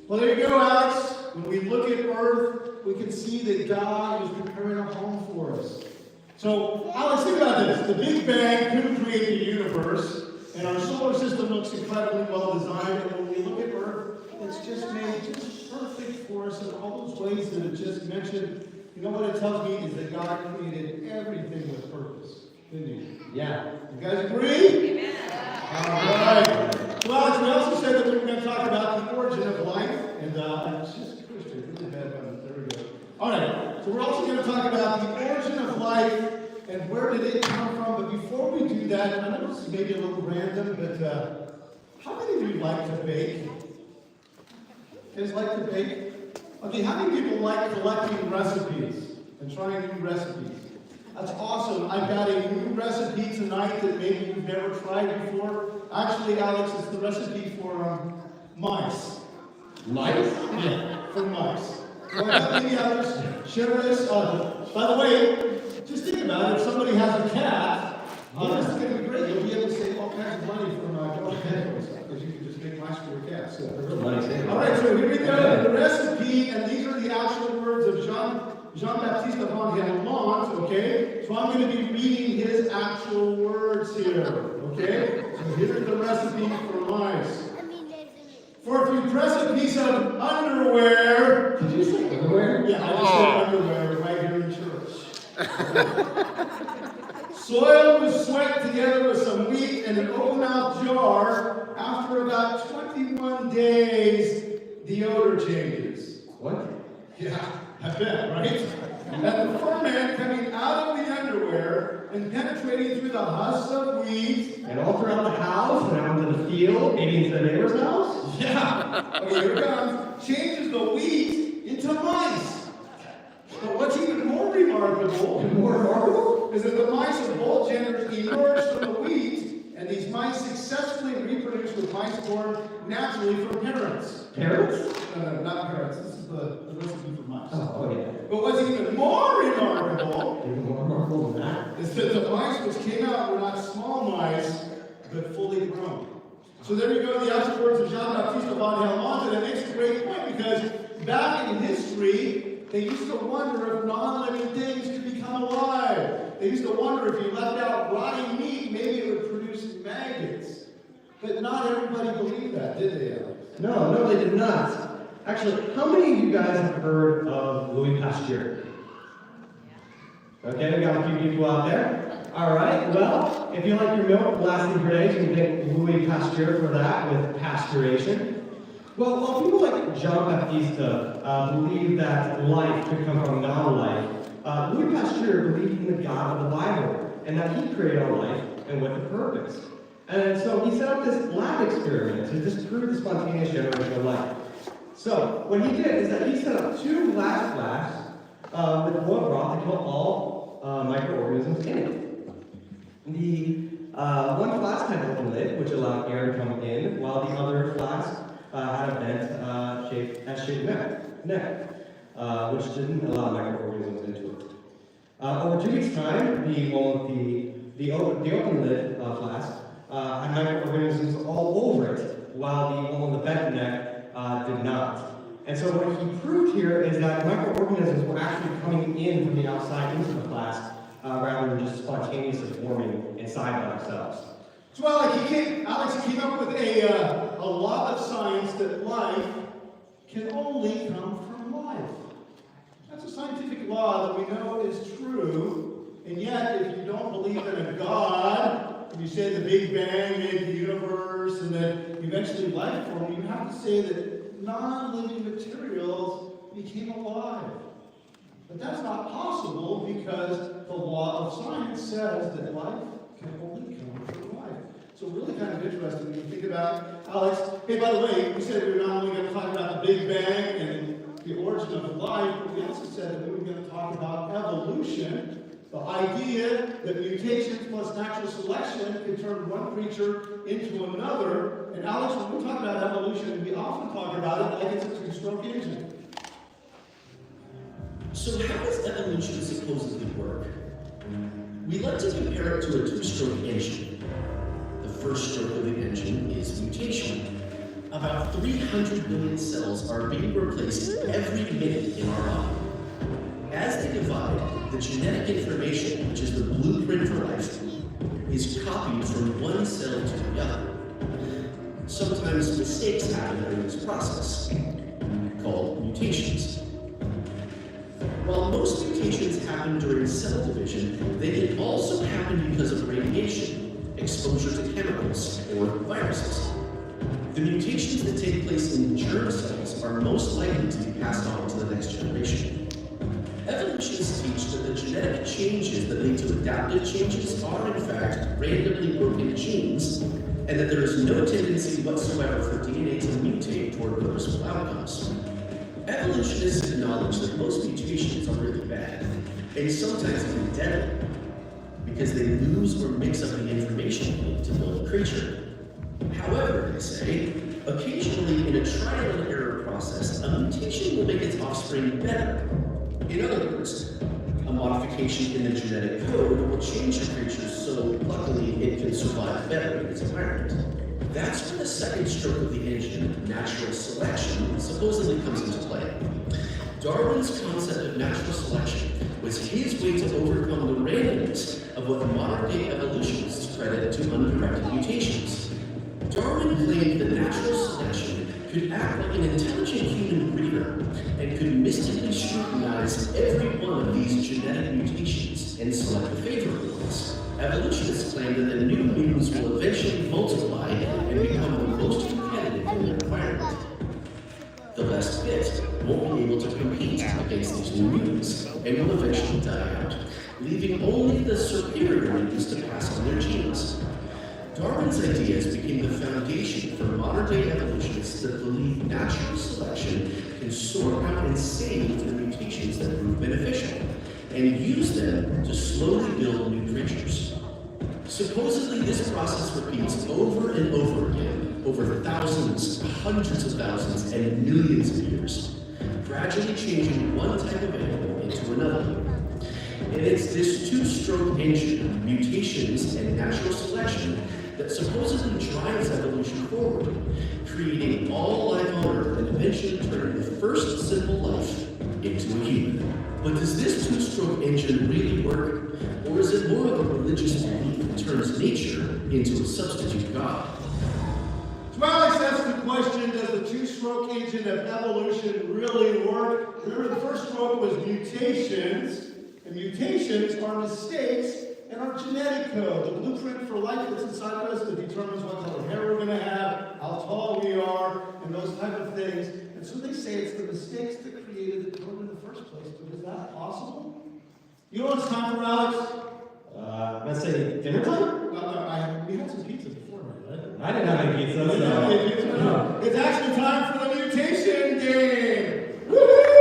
[SPEAKER 5] Well, there you go, Alex. When we look at Earth, we can see that God is preparing a home for us. So, Alex, think about this. The Big Bang couldn't create the universe, and our solar system looks incredibly well designed, and when we look at Earth, it's just made just perfect for us in all those ways that it just mentioned. You know what it tells me is that God created everything with purpose, didn't he?
[SPEAKER 7] Yeah.
[SPEAKER 5] You guys agree? Amen. All right. Well, Alex, we also said that we were going to talk about the origin of life, and it's just pushed it really bad button. There we go. All right. So we're also going to talk about the origin of life and where did it come from. But before we do that, I know this is maybe a little random, but how many of you like to bake? You guys like to bake? Okay, how many people like collecting recipes and trying new recipes? That's awesome. I've got a new recipe tonight that maybe you've never tried before. Actually, Alex, it's the recipe for mice.
[SPEAKER 7] Mice?
[SPEAKER 5] Yeah, for mice. Well, maybe others share this. By the way, just think about it. If somebody has a cat, this is going to be great. You'll be able to save all kinds of money from dog animals because you can just make mice for your cats. So. All right, so here we go. The recipe, and these are the actual words of Jean-Baptiste von Helmont, okay? So I'm going to be reading his actual words here, okay? So here's the recipe for mice. For if you press a piece of underwear... Did you say underwear? Yeah, I just said underwear right here in church. Soiled with sweat together with some wheat in an open-mouth jar. After about 21 days, the odor changes.
[SPEAKER 7] What?
[SPEAKER 5] Yeah, I bet, right? And the ferment coming out of the underwear and penetrating through the husks of wheat.
[SPEAKER 7] And all throughout the house and out into the field, maybe into the neighbor's house?
[SPEAKER 5] Yeah. Okay, here it comes. Changes the wheat into mice. But what's even more remarkable is that the mice of both genders emerge from the wheat, and these mice successfully reproduce with mice born naturally from parents.
[SPEAKER 7] Parents?
[SPEAKER 5] No, not parents. This is the recipe for mice.
[SPEAKER 7] Oh, yeah.
[SPEAKER 5] But what's even more remarkable
[SPEAKER 7] Even more remarkable than that.
[SPEAKER 5] is that the mice which came out were not small mice, but fully grown. So there you go, the actual words of Jean-Baptiste von Helmont, and it makes a great point because back in history, they used to wonder if non-living things could become alive. They used to wonder if you left out rotting meat, maybe it would produce maggots. But not everybody believed that, did they, Alex?
[SPEAKER 7] No, they did not. Actually, how many of you guys have heard of Louis Pasteur? Okay, we got a few people out there. All right, well, if you like your milk lasting for days, you can thank Louis Pasteur for that with pasteurization. Well, while people like Jean-Baptiste believe that life could come from non-life, Louis Pasteur believed in the God of the Bible and that he created our life and with a purpose. And so he set up this lab experiment to disprove the spontaneous generation of life. So what he did is that he set up 2 glass flasks with boiled broth to kill all microorganisms in it. The one flask had an open lid, which allowed air to come in, while the other flask had a vent shaped neck, which didn't allow microorganisms into it. Over 2 weeks' time, the one with the open lid flask had microorganisms all over it, while the one with the vent neck did not. And so what he proved here is that microorganisms were actually coming in from the outside into the flask rather than just spontaneously forming and inside of ourselves.
[SPEAKER 5] So Alex, you came up with a law of science that life can only come from life. That's a scientific law that we know is true, and yet if you don't believe in a God, and you say the Big Bang made the universe, and that eventually life formed, you have to say that non-living materials became alive. But that's not possible because the law of science says that life can only come from life. So really kind of interesting when you think about, Alex, hey, by the way, we said we were not only going to talk about the Big Bang and the origin of life, but we also said that we were going to talk about evolution, the idea that mutations plus natural selection can turn one creature into another. And Alex, when we talk about evolution, we often talk about it like it's a two-stroke engine.
[SPEAKER 1] So how does evolution supposedly work? We like to compare it to a two-stroke engine. The first stroke of the engine is mutation. About 300 million cells are being replaced every minute in our body. As they divide, the genetic information, which is the blueprint for life, is copied from one cell to the other. Sometimes mistakes happen during this process, called mutations. While most mutations happen during cell division, they can also happen because of radiation, exposure to chemicals, or viruses. The mutations that take place in germ cells are most likely to be passed on to the next generation. Evolutionists teach that the genetic changes that lead to adaptive changes are in fact randomly broken genes, and that there is no tendency whatsoever for DNA to mutate toward purposeful outcomes. Evolutionists acknowledge that most mutations are really bad, and sometimes even deadly, because they lose or mix up the information needed to build a creature. However, they say, occasionally in a trial and error process, a mutation will make its offspring better. In other words, a modification in the genetic code will change the creature so luckily it can survive better in its environment. That's where the second stroke of the engine, natural selection, supposedly comes into play. Darwin's concept of natural selection was his way to overcome the randomness of what modern-day evolutionists credit to undirected mutations. Darwin claimed that natural selection could act like an intelligent human breeder and could mystically scrutinize every one of these genetic mutations and select the favorable ones. Evolutionists claim that the new mutants will eventually multiply and become the most competitive in their environment. The less fit won't be able to compete against these new mutants and will eventually die out, leaving only the superior mutants to pass on their genes. Darwin's ideas became the foundation for modern-day evolutionists that believe natural selection can sort out and save the mutations that prove beneficial, and use them to slowly build new creatures. Supposedly, this process repeats over and over again, over thousands, hundreds of thousands, and millions of years, gradually changing one type of animal into another. And it's this two-stroke engine, mutations and natural selection, that supposedly drives evolution forward, creating all life on Earth and eventually turning the first simple life into a human. But does this two-stroke engine really work? Or is it more of a religious belief that turns nature into a substitute God?
[SPEAKER 5] So Alex, that's the question, does the two-stroke engine of evolution really work? Remember, the first stroke was mutations, and mutations are mistakes in our genetic code, the blueprint for life that's inside of us that determines what color hair we're going to have, how tall we are, and those type of things. And so they say it's the mistakes that created the code in the first place. But is that possible? You know what it's time for, Alex?
[SPEAKER 7] Let's say dinner time?
[SPEAKER 5] We had some pizza before, right?
[SPEAKER 7] I didn't have any pizza,
[SPEAKER 5] You didn't have any pizza? No. It's actually time for the mutation game! Woohoo!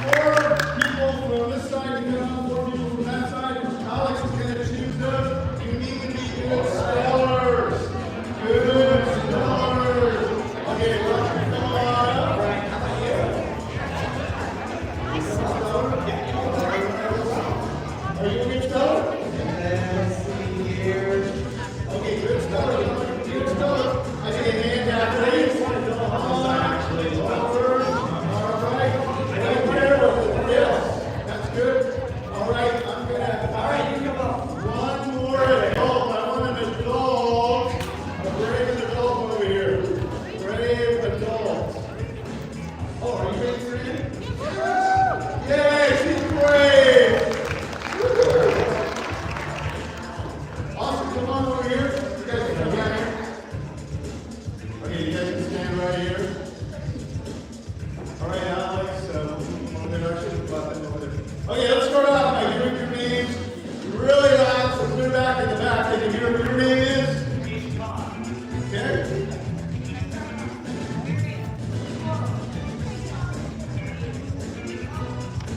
[SPEAKER 5] Four people from this side to come, 4 people from that side. Alex is going to choose those. You need to be good spellers. Good spellers. Okay, let's come on up. Are you a good speller? Let's see here. Okay, good speller. Good speller. I need a hand down, please. come on over here. You guys can come back here. Okay, you guys can stand right here. All right, Alex, one introduction, about that over there. Okay, let's start off by hearing your names really loud, so clear back in the back. They can hear what your name is. Okay.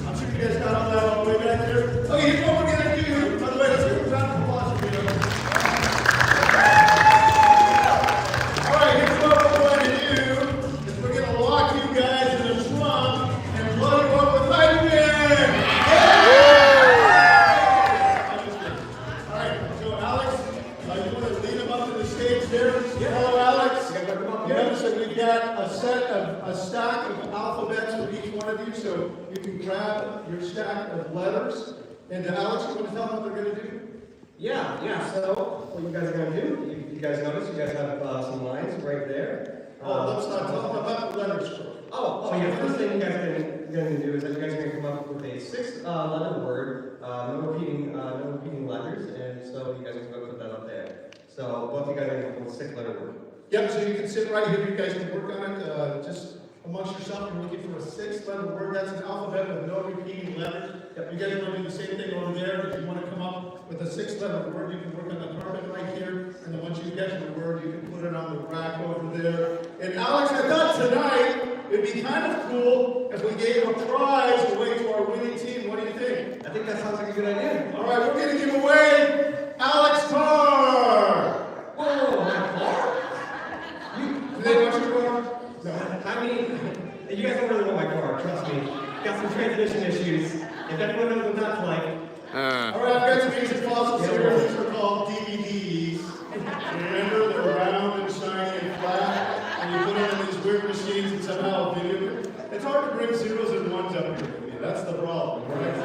[SPEAKER 5] I'm sure you guys got all that all the way back there. Okay, here's what we're gonna do. By the way, let's give a round of applause for you. All right, here's what we're going to do. Is we're gonna lock you guys in the trunk and blow you up with hydrogen. All right, so Alex, you want to lead him up to the stage there? Hello, Alex. You notice that we've got a stack of alphabets for each one of you, so you can grab your stack of letters. And Alex, you want to tell them what they're going to do?
[SPEAKER 7] Yeah. So what you guys are gonna do? You guys notice you guys have some lines right there.
[SPEAKER 5] Let's not tell them about the letters.
[SPEAKER 7] So yeah, first thing you guys are gonna do is that you guys are gonna come up with a 6-letter word, no repeating letters, and so you guys are gonna put that up there. So both of you guys are gonna come up with a 6-letter word.
[SPEAKER 5] Yep, so you can sit right here, you guys can work on it, just amongst yourself, you're looking for a 6-letter word, that's an alphabet with no repeating letters. You guys want to do the same thing over there, if you want to come up with a 6-letter word, you can work on the carpet right here, and then once you get to the word, you can put it on the rack over there. And Alex, I thought tonight, it'd be kind of cool if we gave a prize away to our winning team, what do you think?
[SPEAKER 7] I think that sounds like a good idea.
[SPEAKER 5] All right, we're going to give away Alex Carr!
[SPEAKER 7] Whoa, my car?
[SPEAKER 5] Do they want your car? No.
[SPEAKER 7] I mean, you guys don't really want my car, trust me. Got some transmission issues. If anyone knows what that's like.
[SPEAKER 5] All right, I've got some music fossils here. These are called DVDs. Remember, they're round and shiny and flat, and you put them in these weird machines and somehow video. It's hard to bring zeros and ones up here. That's the problem, right?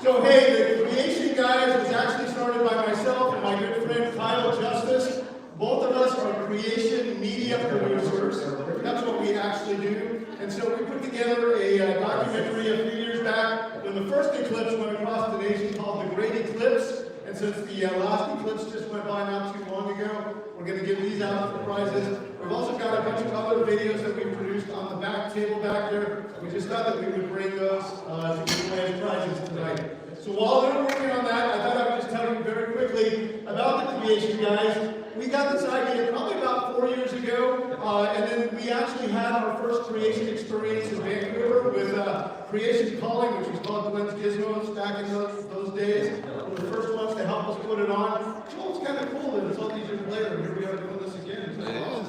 [SPEAKER 5] So hey, the creation, guys, was actually started by myself and my good friend Kyle Justice. Both of us are creation media producers. That's what we actually do. And so we put together a documentary a few years back when the first eclipse went across the nation called The Great Eclipse. And since the last eclipse just went by not too long ago, we're going to give these out for prizes. We've also got a bunch of other videos that we produced on the back table back there. We just thought that we would bring those to give away as prizes tonight. So while they're working on that, I thought I would just tell you very quickly about the creation, guys. We got this idea probably about 4 years ago, and then we actually had our first creation experience in Vancouver with Creation Calling, which was called Glenn's Gizmos back in those days. We were the first ones to help us put it on. So it's kind of cool that it's all these years later, and here we are doing this again.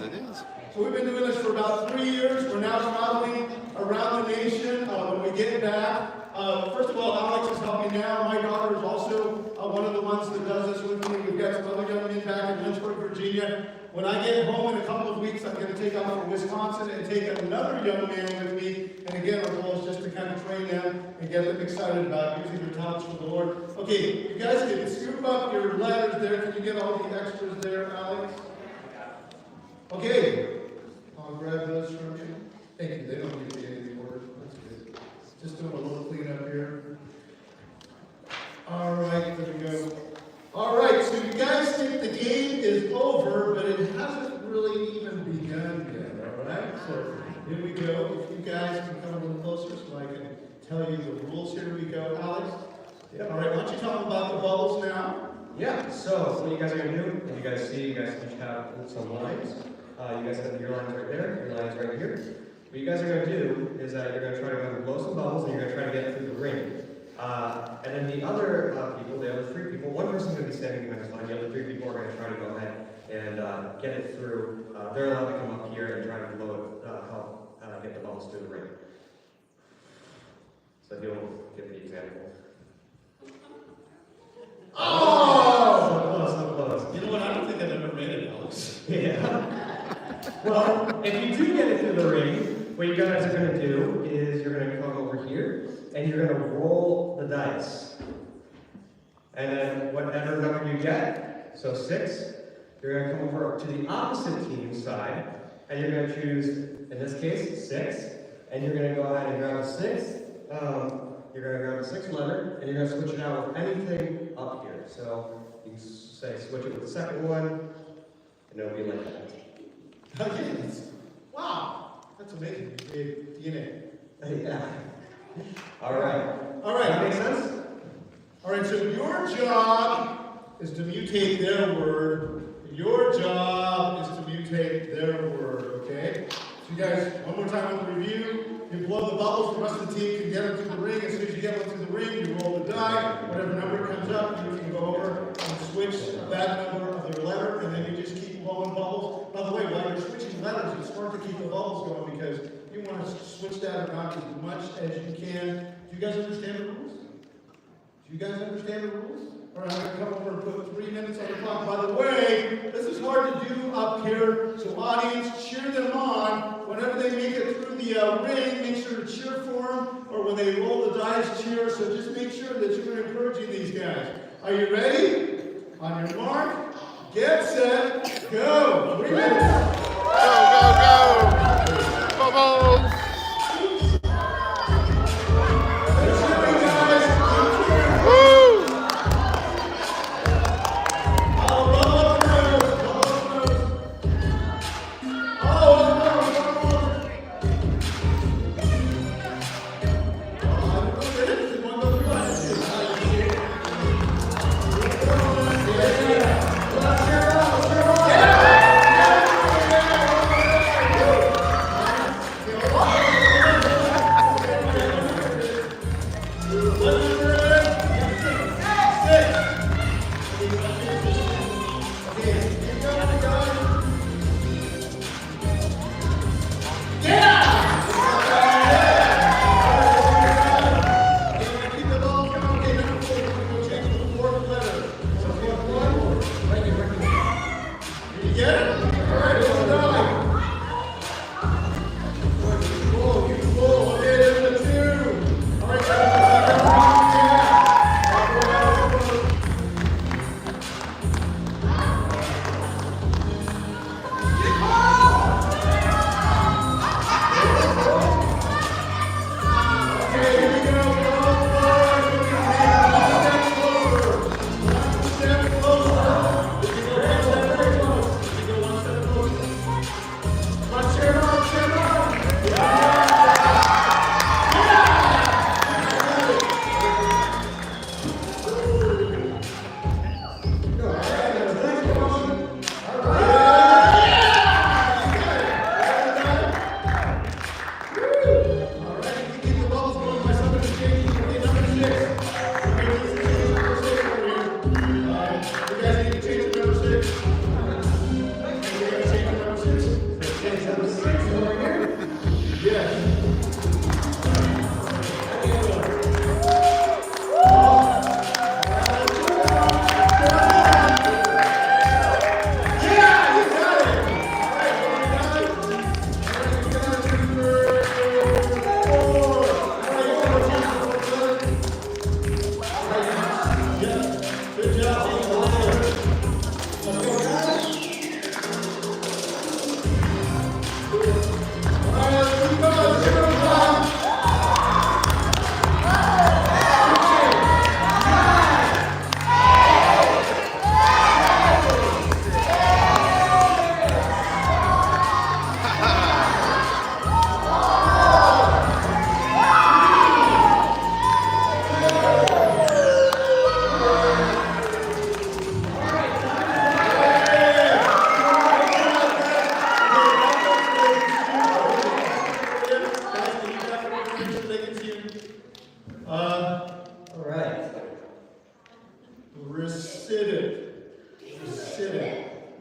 [SPEAKER 8] It is.
[SPEAKER 5] So we've been doing this for about 3 years. We're now traveling around the nation. When we get back, first of all, Alex is helping now. My daughter is also one of the ones that does this with me. We've got some other young men back in Lynchburg, Virginia. When I get home in a couple of weeks, I'm going to take off for Wisconsin and take another young man with me. And again, our goal is just to kind of train them and get them excited about using their talents for the Lord. Okay, you guys can scoop up your letters there. Can you get all the extras there, Alex? Okay, I'll grab those from you. Thank you. They don't need to be any more. That's good. Just doing a little cleanup here. All right, there we go. All right, so you guys think the game is over, but it hasn't really even begun yet, all right? So here we go. If you guys can come a little closer so I can tell you the rules. Here we go, Alex. Yeah. All right, why don't you talk about the bubbles now?
[SPEAKER 7] Yeah, so what you guys are going to do, as you guys see, you guys each have some lines. You guys have your lines right there, your lines right here. What you guys are going to do is that you're going to try to go and blow some bubbles and you're going to try to get through the ring. And then the other people, the other 3 people, one person's going to be standing behind this line, the other 3 people are going to try to go ahead and get it through. They're allowed to come up here and try to blow it, help get the bubbles through the ring. So you'll give the example.
[SPEAKER 5] Oh!
[SPEAKER 7] So close.
[SPEAKER 5] You know what? I don't think I've ever made it, Alex.
[SPEAKER 7] Yeah. Well, if you do get it through the ring, what you guys are going to do is you're going to come over here and you're going to roll the dice. And then whatever number you get, so 6, you're going to come over to the opposite team's side and you're going to choose, in this case, 6. And you're going to go ahead and grab a 6. You're going to grab a 6 letter and you're going to switch it out with anything up here. So you can say switch it with the second one, and it'll be like that.
[SPEAKER 5] Wow, that's amazing. You create DNA.
[SPEAKER 7] Yeah. All right.
[SPEAKER 5] All right.
[SPEAKER 7] That makes sense?
[SPEAKER 5] All right, so your job is to mutate their word. Your job is to mutate their word, okay? So you guys, one more time on the review. You blow the bubbles, the rest of the team can get them through the ring. As soon as you get one through the ring, you roll the die. Whatever number comes up, you can go over and switch that number of their letter, and then you just keep blowing bubbles. By the way, while you're switching letters, it's smart to keep the bubbles going because you want to switch that around as much as you can. Do you guys understand the rules? Do you guys understand the rules? All right, I'm going to come over and put 3 minutes on the clock. By the way, this is hard to do up here, so audience, cheer them on. Whenever they make it through the ring, make sure to cheer for them, or when they roll the dice, cheer. So just make sure that you're encouraging these guys. Are you ready? On your mark, get set, go. 3 minutes.
[SPEAKER 8] Go, go, go! Bubbles!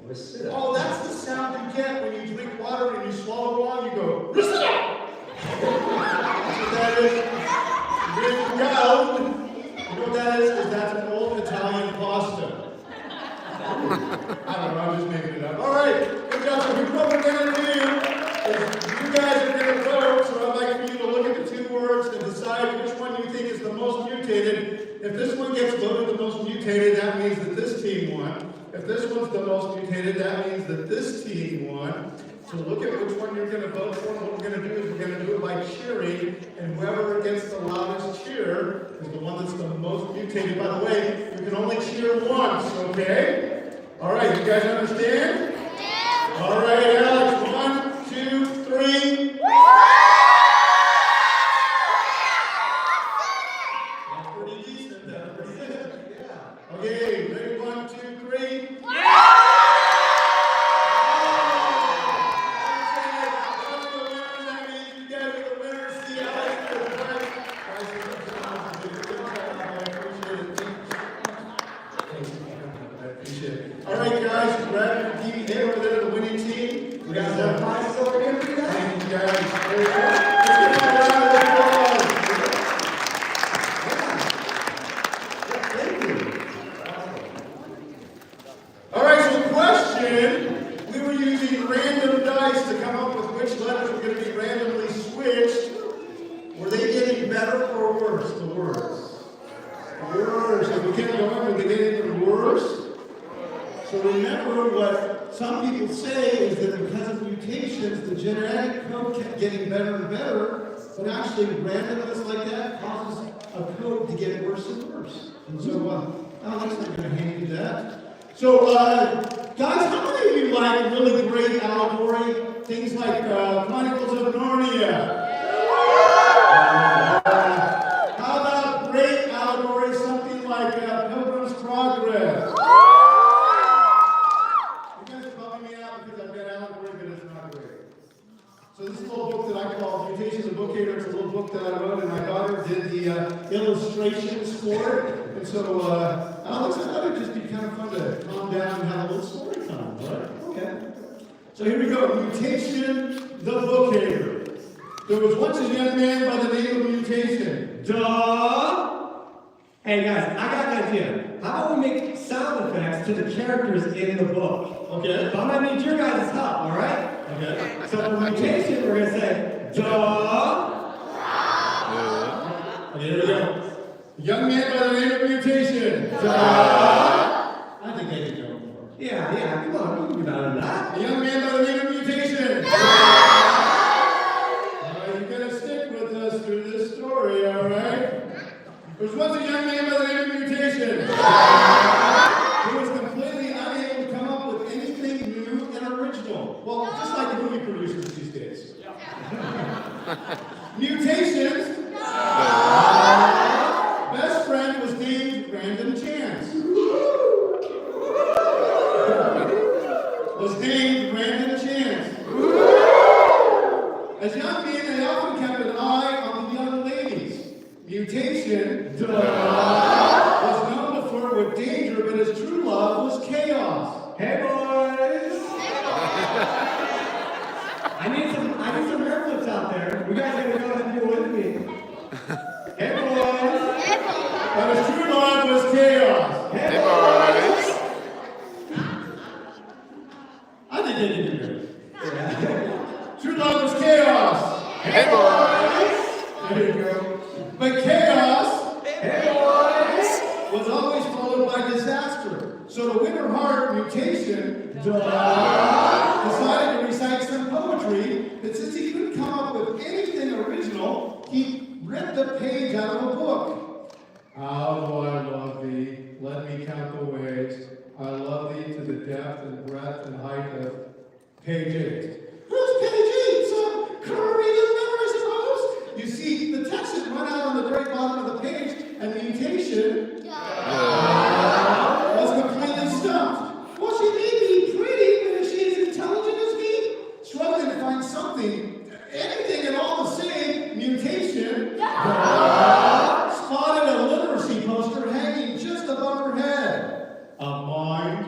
[SPEAKER 5] Recita. Oh, that's the sound you get when you drink water and you swallow wrong. You go, Recita! That's what that is. You know what that is? Because that's an old Italian pasta. I don't know, I'm just making it up. All right, good job. So what we're going to do is you guys are going to vote. So I'd like for you to look at the two words and decide which one you think is the most mutated. If this one gets voted the most mutated, that means that this team won. If this one's the most mutated, that means that this team won. So look at which one you're going to vote for. What we're going to do is we're going to do it by cheering, and whoever gets the loudest cheer is the one that's the most mutated. By the way, you can only cheer once, okay? guys understand? Yeah. All right, Alex. 1, 2, 3. That's pretty decent. That's pretty decent. Yeah. Okay, ready? 1, 2, 3. All right, guys, grab your DVD over there to the winning team. We got some prizes over here for you guys. Thank you, guys. Very good. Let's give them a round of applause. Thank you. All right, so question. We were using random dice to come up with which letters were going to be randomly switched. Were they getting better or worse, the words? Worse. If we kept going, would they get even worse? So remember what some people say is that because of mutations, the genetic code kept getting better and better, but actually randomness like that causes a code to get worse and worse. And so, Alex, I'm going to hand you that. So, guys, how many of you like really great allegory? Things like Chronicles of Narnia? How about great allegory, something like Pilgrim's Progress? So this is a little book that I call Mutations of Bookhater. It's a little book that I wrote, and my daughter did the illustrations for it. And so, Alex, I thought it'd just be kind of fun to calm down and have a little story time, right? Okay. So here we go. Mutation, the Bookhater. There was once a young man by the name of Mutation. Duh!
[SPEAKER 9] Hey guys, I got an idea. How about we make sound effects to the characters in the book?
[SPEAKER 5] Okay.
[SPEAKER 9] So I'm gonna need your guys' help, alright?
[SPEAKER 5] Okay.
[SPEAKER 9] So for mutation, we're gonna say, duh.
[SPEAKER 5] Okay, here we go. A young man by the name of Mutation. Duh. I think I can go more.
[SPEAKER 9] Yeah, come on, you can do better than that.
[SPEAKER 5] A young man by the name of Mutation. You're gonna stick with us through this story, alright? There was once a young man by the name of Mutation. He was completely unable to come up with anything new and original. Well, just like movie producers these days. Mutations. Best friend was named Random Chance. Was named Random Chance. As young men, they often kept an eye on the young ladies. Mutation was known to flirt with danger, but his true love was chaos.
[SPEAKER 9] Hey boys! I need some hair flips out there. You guys are gonna go ahead and do it with me. Hey boys!
[SPEAKER 5] But his true love was chaos.
[SPEAKER 8] Hey, boys.
[SPEAKER 5] I think they can do it. True love was chaos.
[SPEAKER 8] Hey, boys.
[SPEAKER 5] There you go. But chaos,
[SPEAKER 9] Hey boys!
[SPEAKER 5] was always followed by disaster. So to win her heart, Mutation decided to recite some poetry that since he couldn't come up with anything original, he ripped a page out of a book. How do I love thee? Let me count the ways. I love thee to the depth and breadth and height of page 8. Who's page 8? Some Korean number, I suppose? You see, the text had run out on the very bottom of the page, and Mutation was completely stumped. Well, she may be pretty, but if she is intelligent as me, struggling to find something, anything at all to say, Mutation spotted a literacy poster hanging just above her head. A mind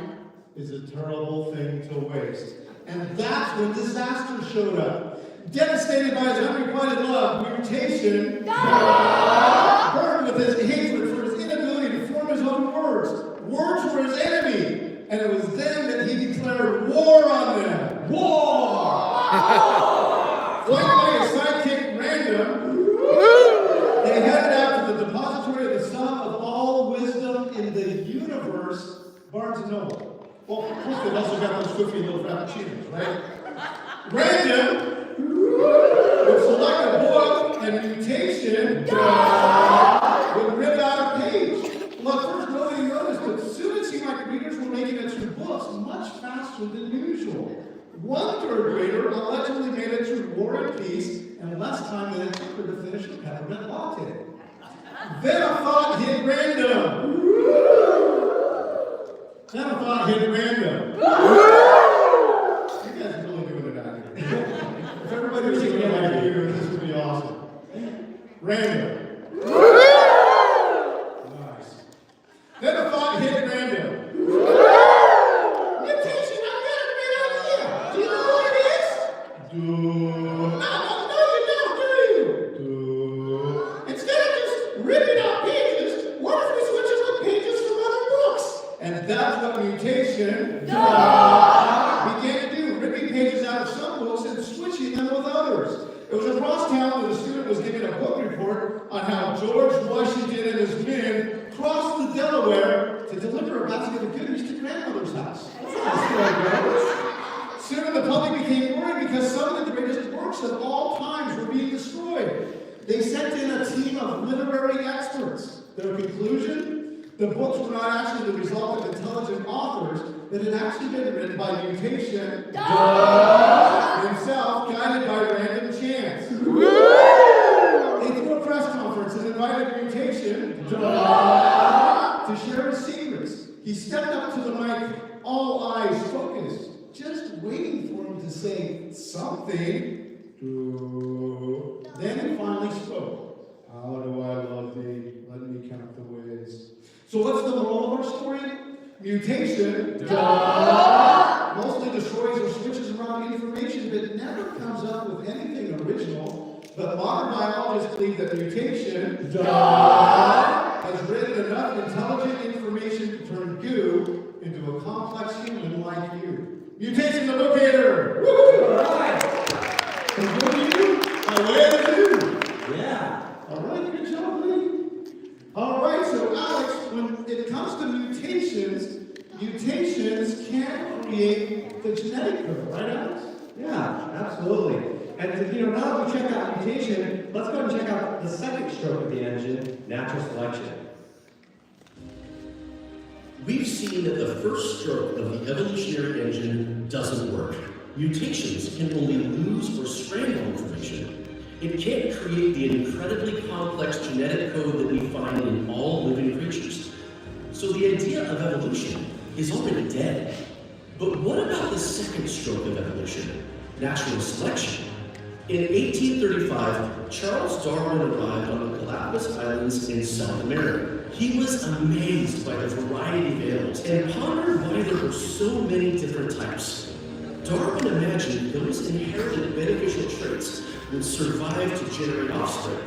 [SPEAKER 5] is a terrible thing to waste. And that's when disaster showed up. Devastated by his unrequited love, Mutation burned with his hatred for his inability to form his own words. Words were his enemy. And it was then that he declared war on them. War! Flanked by his sidekick Random, they headed out to the depository of the sum of all wisdom in the universe, Barnes & Noble. Well, of course, they've also got those goofy little frappuccinos, right? Random would select a book, and Mutation would rip out a page. Well, at first nobody noticed, but as soon it seemed like readers were making it through books much faster than usual. One third grader allegedly made it through War and Peace in less time than it took her to finish a peppermint latte. Then a thought hit random. Then a thought hit random. You guys are really doing it out here. If everybody was doing it like you, this would be awesome. Random. Nice. Then a thought hit random. Mutation, I've got a great idea. Do you know what it is? No, you don't, do you? Instead of just ripping out pages, what if we switch up pages from other books? And that's what mutation began to do, ripping pages out of some books and switching them with others. It was across town that a student was giving a book report on how George Washington and his men crossed the Delaware to deliver a basket of goodies to grandmother's house. Soon the public became worried because some of the greatest works of all times were being destroyed. They sent in a team of literary experts. Their conclusion? The books were not actually the result of intelligent authors, that had actually been written by mutation himself, guided by random chance. They threw a press conference and invited mutation to share his secrets. He stepped up to the mic, all eyes focused, just waiting for him to say something. Then he finally spoke. How do I love thee? Let me count the ways. So what's the moral of our story? Mutation mostly destroys or switches around information, but never comes up with anything original. But modern biologists believe that mutation has written enough intelligent information to turn goo into a complex human like you. Mutation the locator! Woo! All right. So what do you? I land you. Yeah. All right, good job, Lee. All right, so Alex, when it comes to mutations can create the genetic code, right, Alex?
[SPEAKER 7] Yeah, absolutely. And now that we checked out mutation, let's go and check out the second stroke of the engine, natural selection.
[SPEAKER 1] We've seen that the first stroke of the evolutionary engine doesn't work. Mutations can only lose or scramble information. It can't create the incredibly complex genetic code that we find in all living creatures. So the idea of evolution is already dead. But what about the second stroke of evolution, natural selection? In 1835, Charles Darwin arrived on the Galapagos Islands in South America. He was amazed by the variety of animals and pondered why there were so many different types. Darwin imagined those inherited beneficial traits would survive to generate offspring,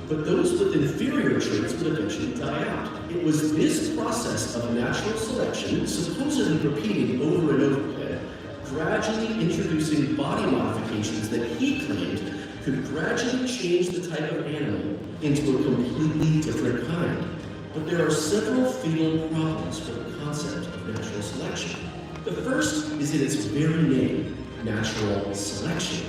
[SPEAKER 1] but those with inferior traits would eventually die out. It was this process of natural selection, supposedly repeating over and over again, gradually introducing body modifications that he claimed could gradually change the type of animal into a completely different kind. But there are several fatal problems with the concept of natural selection. The first is in its very name, natural selection.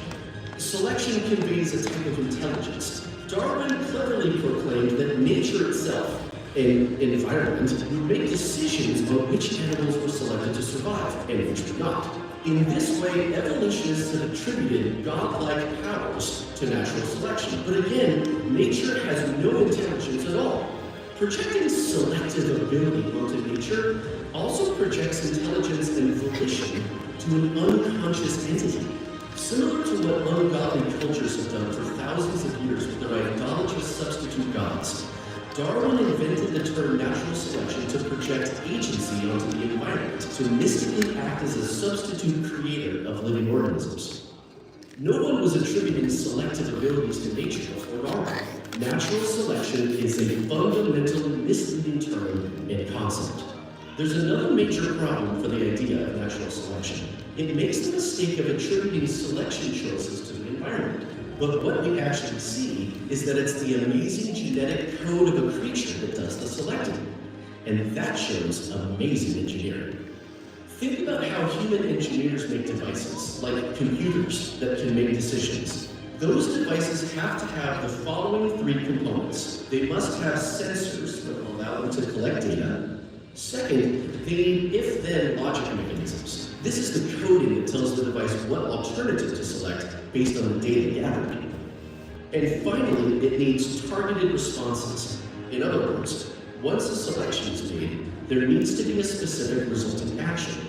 [SPEAKER 1] Selection conveys a type of intelligence. Darwin cleverly proclaimed that nature itself, an environment, would make decisions about which animals were selected to survive and which would not. In this way, evolutionists have attributed godlike powers to natural selection. But again, nature has no intelligence at all. Projecting selective ability onto nature also projects intelligence and volition to an unconscious entity, similar to what ungodly cultures have done for thousands of years with their idolatrous substitute gods. Darwin invented the term natural selection to project agency onto the environment, to mystically act as a substitute creator of living organisms. No one was attributing selective abilities to nature before Darwin. Natural selection is a fundamentally misleading term and concept. There's another major problem for the idea of natural selection. It makes the mistake of attributing selection choices to the environment. But what we actually see is that it's the amazing genetic code of a creature that does the selecting. And that shows amazing engineering. Think about how human engineers make devices, like computers, that can make decisions. Those devices have to have the following three components. They must have sensors that will allow them to collect data. Second, they need if-then logic mechanisms. This is the coding that tells the device what alternative to select based on the data gathered. And finally, it needs targeted responses. In other words, once a selection is made, there needs to be a specific resulting action.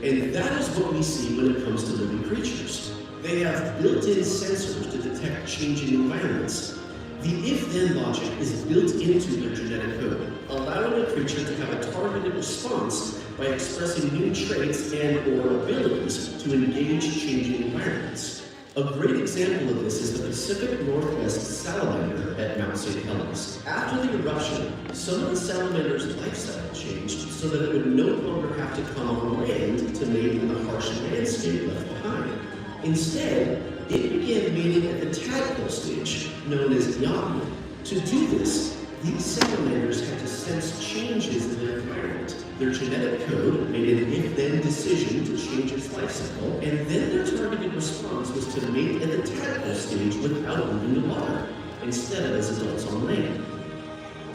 [SPEAKER 1] And that is what we see when it comes to living creatures. They have built-in sensors to detect changing environments. The if-then logic is built into their genetic code, allowing a creature to have a targeted response by expressing new traits and/or abilities to engage changing environments. A great example of this is the Pacific Northwest salamander at Mount St. Helens. After the eruption, some of the salamander's life cycle changed so that it would no longer have to come on land to mate in the harsh landscape left behind. Instead, it began mating at the tadpole stage, known as yawning. To do this, these salamanders had to sense changes in their environment. Their genetic code made an if-then decision to change its life cycle, and then their targeted response was to mate at the tadpole stage without moving the water, instead of as adults on land.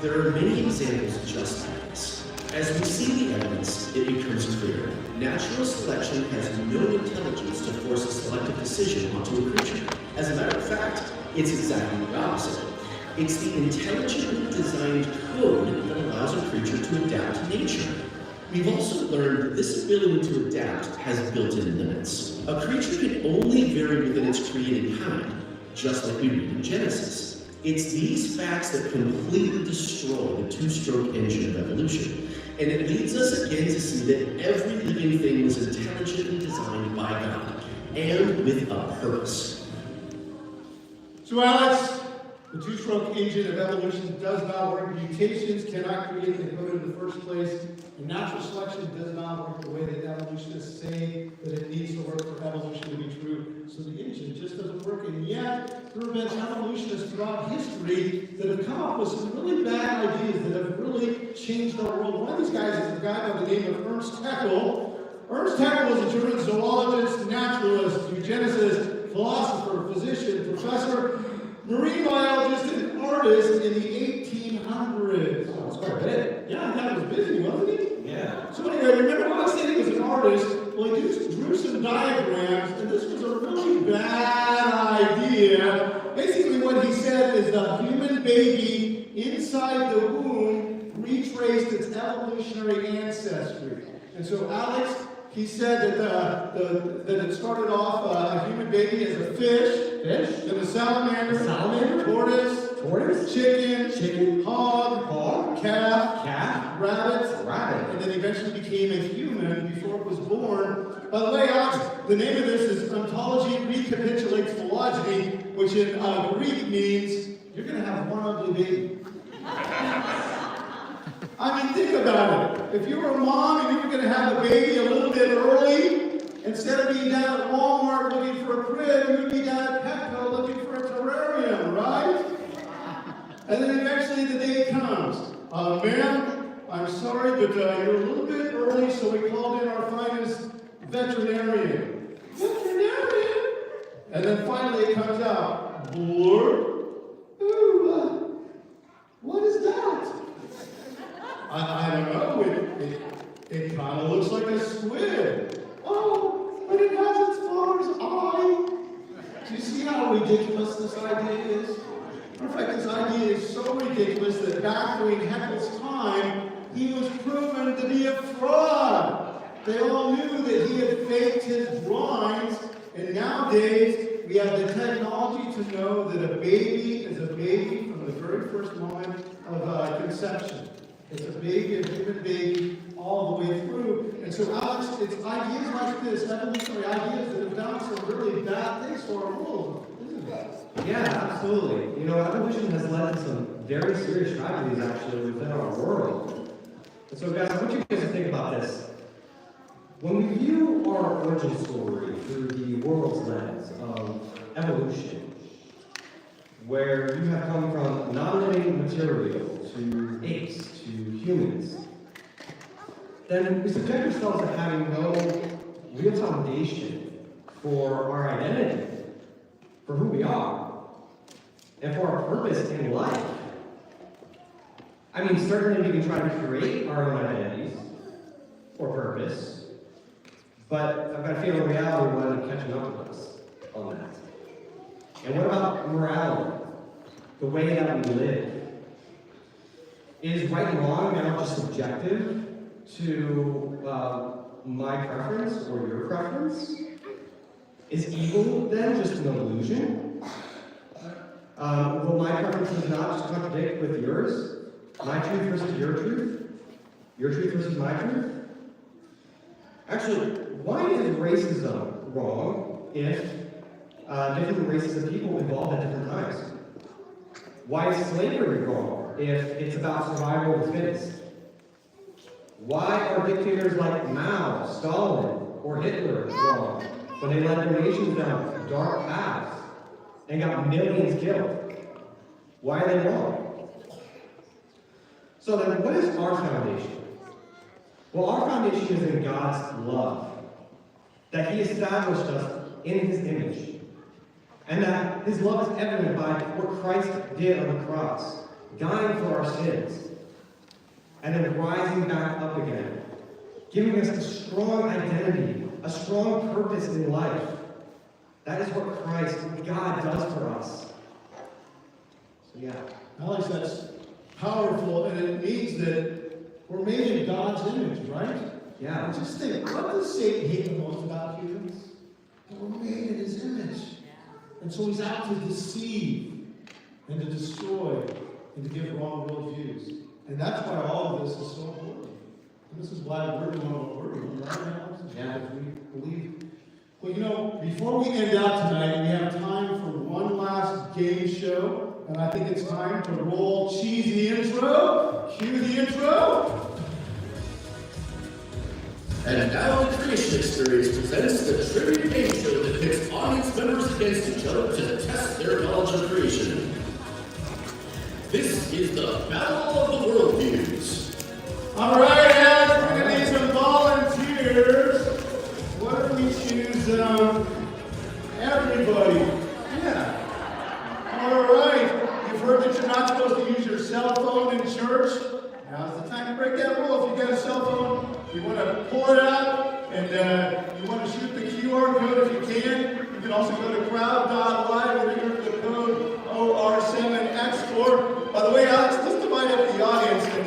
[SPEAKER 1] There are many examples just like this. As we see the evidence, it becomes clear. Natural selection has no intelligence to force a selective decision onto a creature. As a matter of fact, it's exactly the opposite. It's the intelligently designed code that allows a creature to adapt to nature. We've also learned that this ability to adapt has built-in limits. A creature can only vary within its created kind, just like we read in Genesis. It's these facts that completely destroy the two-stroke engine of evolution. And it leads us again to see that every living thing was intelligently designed by God, and with a purpose.
[SPEAKER 5] So Alex, the two-stroke engine of evolution does not work. Mutations cannot create the code in the first place. And natural selection does not work the way that evolutionists say that it needs to work for evolution to be true. So the engine just doesn't work. And yet, there have been evolutionists throughout history that have come up with some really bad ideas that have really changed our world. One of these guys is a guy by the name of Ernst Haeckel. Ernst Haeckel was a German zoologist, naturalist, eugenicist, philosopher, physician, professor, marine biologist, and artist in the 1800s.
[SPEAKER 7] Oh, it's quite a bit.
[SPEAKER 5] Yeah, that was busy, wasn't he?
[SPEAKER 7] Yeah.
[SPEAKER 5] So anyway, remember when I said he was an artist? Well, he drew some diagrams, and this was a really bad idea. Basically, what he said is the human baby inside the womb retraced its evolutionary ancestry. And so Alex, he said that it started off a human baby as a fish, then a salamander, tortoise, chicken, hog, calf, rabbit, and then eventually became a human before it was born. By the way, Alex, the name of this is Ontology Recapitulates Phylogeny, which in Greek means you're going to have one ugly baby. I mean, think about it. If you were a mom and you were going to have a baby a little bit early, instead of being down at Walmart looking for a crib, you would be down at Petco looking for a terrarium, right? And then eventually the day comes. Ma'am, I'm sorry, but you're a little bit early, so we called in our finest veterinarian. Veterinarian? And then finally it comes out. Blurb. Ooh, what is that? I don't know. It kind of looks like a squid. Oh, but it has its father's eye. Do you see how ridiculous this idea is? In fact, this idea is so ridiculous that back during Haeckel's time, he was proven to be a fraud. They all knew that he had faked his drawings, and nowadays we have the technology to know that a baby is a baby from the very first moment of conception. It's a baby, a human baby, all the way through. And so, Alex, it's ideas like this, evolutionary ideas, that have done some really bad things to our world, isn't it?
[SPEAKER 7] Yeah, absolutely. You know, evolution has led to some very serious tragedies, actually, within our world. And so, guys, I want you guys to think about this. When we view our origin story through the world's lens of evolution, where you have come from non-living material to apes to humans, then we subject ourselves to having no real foundation for our identity, for who we are, and for our purpose in life. I mean, certainly we can try to create our own identities or purpose, But I've got a feeling reality will end up catching up with us on that. And what about morality? The way that we live? Is right and wrong now just subjective to my preference or your preference? Is evil then just an illusion? Will my preferences not just contradict with yours? My truth versus your truth? Your truth versus my truth? Actually, why is racism wrong if different races of people evolved at different times? Why is slavery wrong if it's about survival of the fittest? Why are dictators like Mao, Stalin, or Hitler wrong when they led their nations down dark paths and got millions killed? Why are they wrong? So then, what is our foundation? Well, our foundation is in God's love, that He established us in His image, and that His love is evident by what Christ did on the cross, dying for our sins, and then rising back up again, giving us a strong identity, a strong purpose in life. That is what Christ, God, does for us. So yeah.
[SPEAKER 5] Alex, that's powerful, and it means that we're made in God's image, right?
[SPEAKER 7] Yeah.
[SPEAKER 5] Just think, what does Satan hate the most about humans? That we're made in His image. And so he's out to deceive and to destroy and to give wrong worldviews. And that's why all of this is so important. And this is why we're doing what we're doing, right, Alex?
[SPEAKER 7] Yeah.
[SPEAKER 5] Because we believe. Well, you know, before we end out tonight, we have time for one last game show. And I think it's time to roll cheesy intro. Cue the intro.
[SPEAKER 1] And now the Creation Experience presents the trivia game show that pits audience members against each other to test their knowledge of creation. This is the Battle of the Worldviews.
[SPEAKER 5] All right, Alex, we're going to need some volunteers. What if we choose everybody? Yeah. All right. You've heard that you're not supposed to use your cell phone in church. Now's the time to break that rule. If you got a cell phone, you want to pull it out, and you want to shoot the QR code if you can. You can also go to crowd.live and enter the code OR7X4. By the way, Alex, let's divide up the audience, and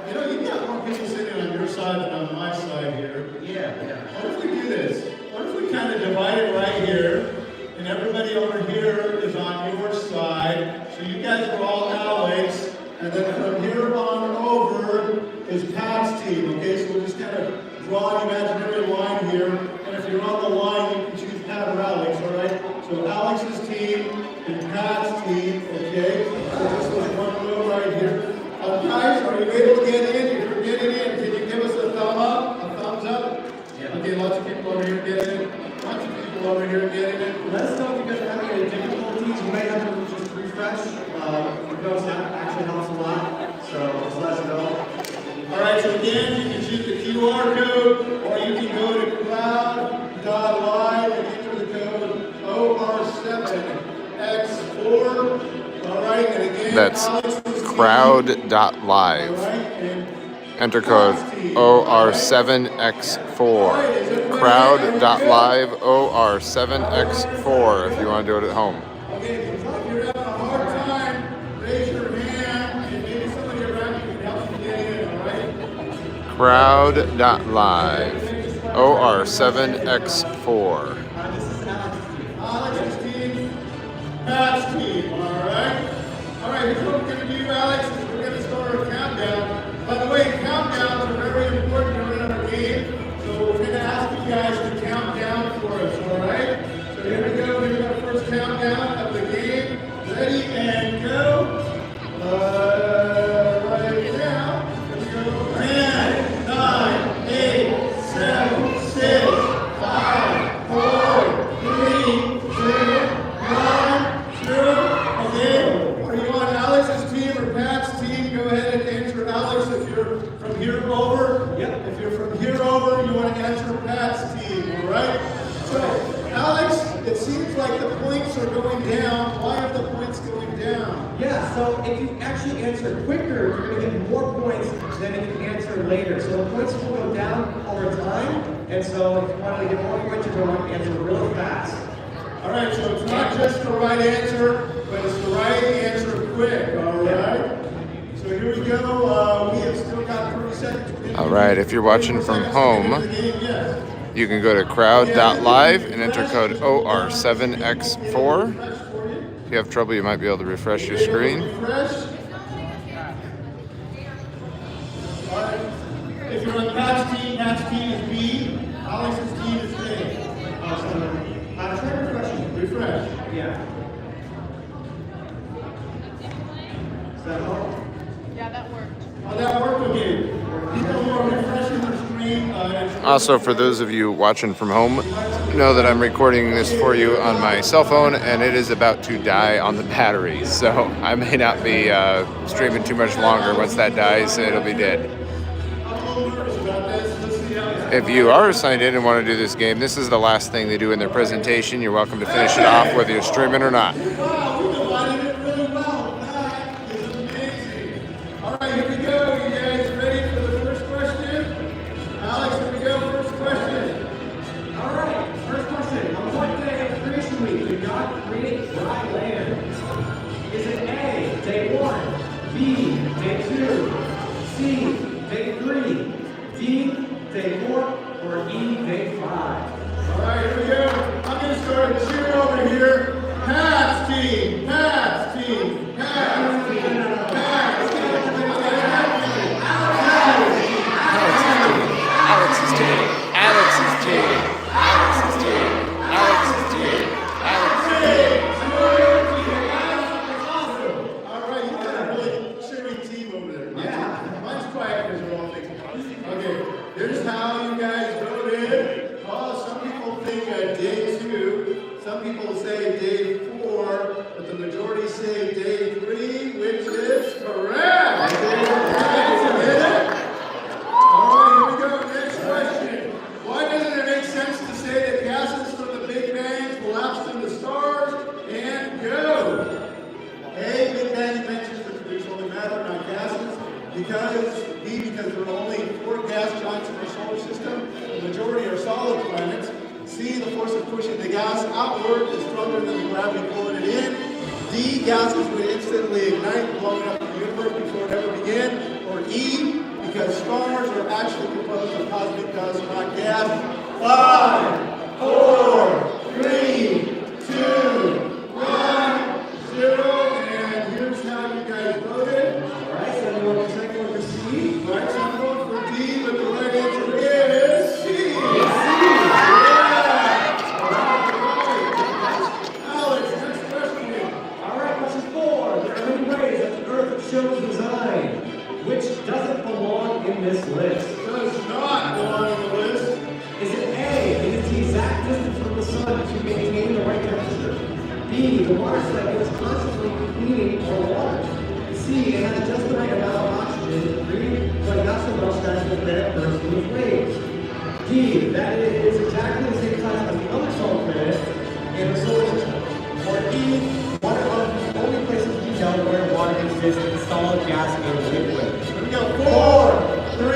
[SPEAKER 5] you know, you've got more people sitting on your side than on my side here.
[SPEAKER 7] Yeah.
[SPEAKER 5] What if we do this? What if we kind of divide it right here, and everybody over here is on your side, so you guys are all Alex, and then from here on over is Pat's team, okay? So we'll just kind of draw an imaginary line here, and if you're on the line, you can choose Pat or Alex, all right? So Alex's team and Pat's team, okay? So this was one row right here. Guys, are you able to get in? If you're getting in, can you give us a thumb up, a thumbs up? Yeah. Okay, lots of people over here getting in. Lots of people over here getting in.
[SPEAKER 7] Let us know if you guys are having any difficulties. You might have to just refresh. That actually helps a lot. So just let us know.
[SPEAKER 5] All right, so again, you can choose the QR code, or you can go to crowd.live and enter the code OR7X4. All right, and again,
[SPEAKER 8] That's crowd.live.
[SPEAKER 5] All right, and
[SPEAKER 8] Enter code OR7X4. Crowd.live OR7X4 if you want to do it at home.
[SPEAKER 5] Okay, if you're having a hard time, raise your hand, and maybe somebody around you can help you get in, all right?
[SPEAKER 8] Crowd.live OR7X4.
[SPEAKER 5] Alex's team, Pat's team, all right? All right, here's what we're going to do, Alex, is we're going to start our countdown. By the way, countdowns are very important in our game, so we're going to ask you guys to count down for us, all right? So here we go, here's our first countdown of the game. Ready, and go. Right now, here we go. 10, 9, 8, 7, 6, 5, 4, 3, 2, 1, 0. Okay, are you on Alex's team or Pat's team? Go ahead and enter Alex if you're from here over. Yep. If you're from here over, you want to enter Pat's team, all right? So, Alex, it seems like the points are going down. Why are the points going down?
[SPEAKER 7] Yeah, so if you actually answer quicker, you're going to get more points than if you answer later. So the points will go down over time, and so if you wanted to get more points, you're going to answer really fast.
[SPEAKER 5] All right, so it's not just the right answer, but it's the right answer quick, all right? So here we go. We have still got 30 seconds.
[SPEAKER 8] All right, if you're watching from home, you can go to crowd.live and enter code OR7X4. If you have trouble, you might be able to refresh your screen.
[SPEAKER 5] If you're on Pat's team is B, Alex's team is A.
[SPEAKER 7] Try refreshing.
[SPEAKER 5] Refresh.
[SPEAKER 7] Yeah. Does that help?
[SPEAKER 10] Yeah, that worked.
[SPEAKER 5] Oh, that worked okay. People who are refreshing their screen.
[SPEAKER 8] Also, for those of you watching from home, know that I'm recording this for you on my cell phone, and it is about to die on the battery. So I may not be streaming too much longer. Once that dies, it'll be dead. If you are signed in and want to do this game, this is the last thing they do in their presentation. You're welcome to finish it off whether you're streaming or not.
[SPEAKER 5] Wow, we divided it really well. That is amazing. All right, here we go. You guys ready for the first question? Alex, here we go. First question.
[SPEAKER 7] All right, first question. On what day of creation week did God create dry land? Is it A, day 1, B, day 2, C, day 3, D, day 4, or E, day 5?
[SPEAKER 5] All right, here we go. I'm going to start a cheer over here. Pat's team. Pat's team. Pat's team. Pat's team.
[SPEAKER 8] Alex's team. Alex's team. Alex's team. Alex's team. Alex's team.
[SPEAKER 5] All right, you got a really cheery team over there. Mine's quiet because we're all thinking. Okay, here's how you guys voted. Oh, some people think day 2. Some people say day 4, but the majority say day 3, which is correct. All right, here we go. Next question. Why doesn't it make sense to say that gases from the Big Bang collapsed into stars and go? A, Big Bang dimensions that produce only matter, not gases. Because there are only 4 gas giants in our solar system. The majority are solid planets. C, the force of pushing the gas outward is stronger than the gravity pulling it in. D, gases would instantly ignite, blowing up the universe before it ever began. Or E, because stars are actually composed of cosmic dust, not gas. 5, 4, 3, 2, 1, 0. And here's how you guys voted.
[SPEAKER 7] All right, so you want to take one for C?
[SPEAKER 5] Right, so I'm going for D, but the right answer is C. Alex, next question.
[SPEAKER 7] All right, question 4. There are many ways that the Earth shows design. Which doesn't belong in this list?
[SPEAKER 5] Does not belong on the list.
[SPEAKER 7] Is it A, it is the exact distance from the sun to maintain the right temperature? B, the water cycle is constantly cleaning our water? C, it has just the right amount of oxygen to breathe, but not so much that it will burst in flames? D, that it is exactly the same size as the other solar planet in the solar system? Or E, one of the only places we know where water exists in solid, gas, and liquid?
[SPEAKER 5] Here we go. 4, 3,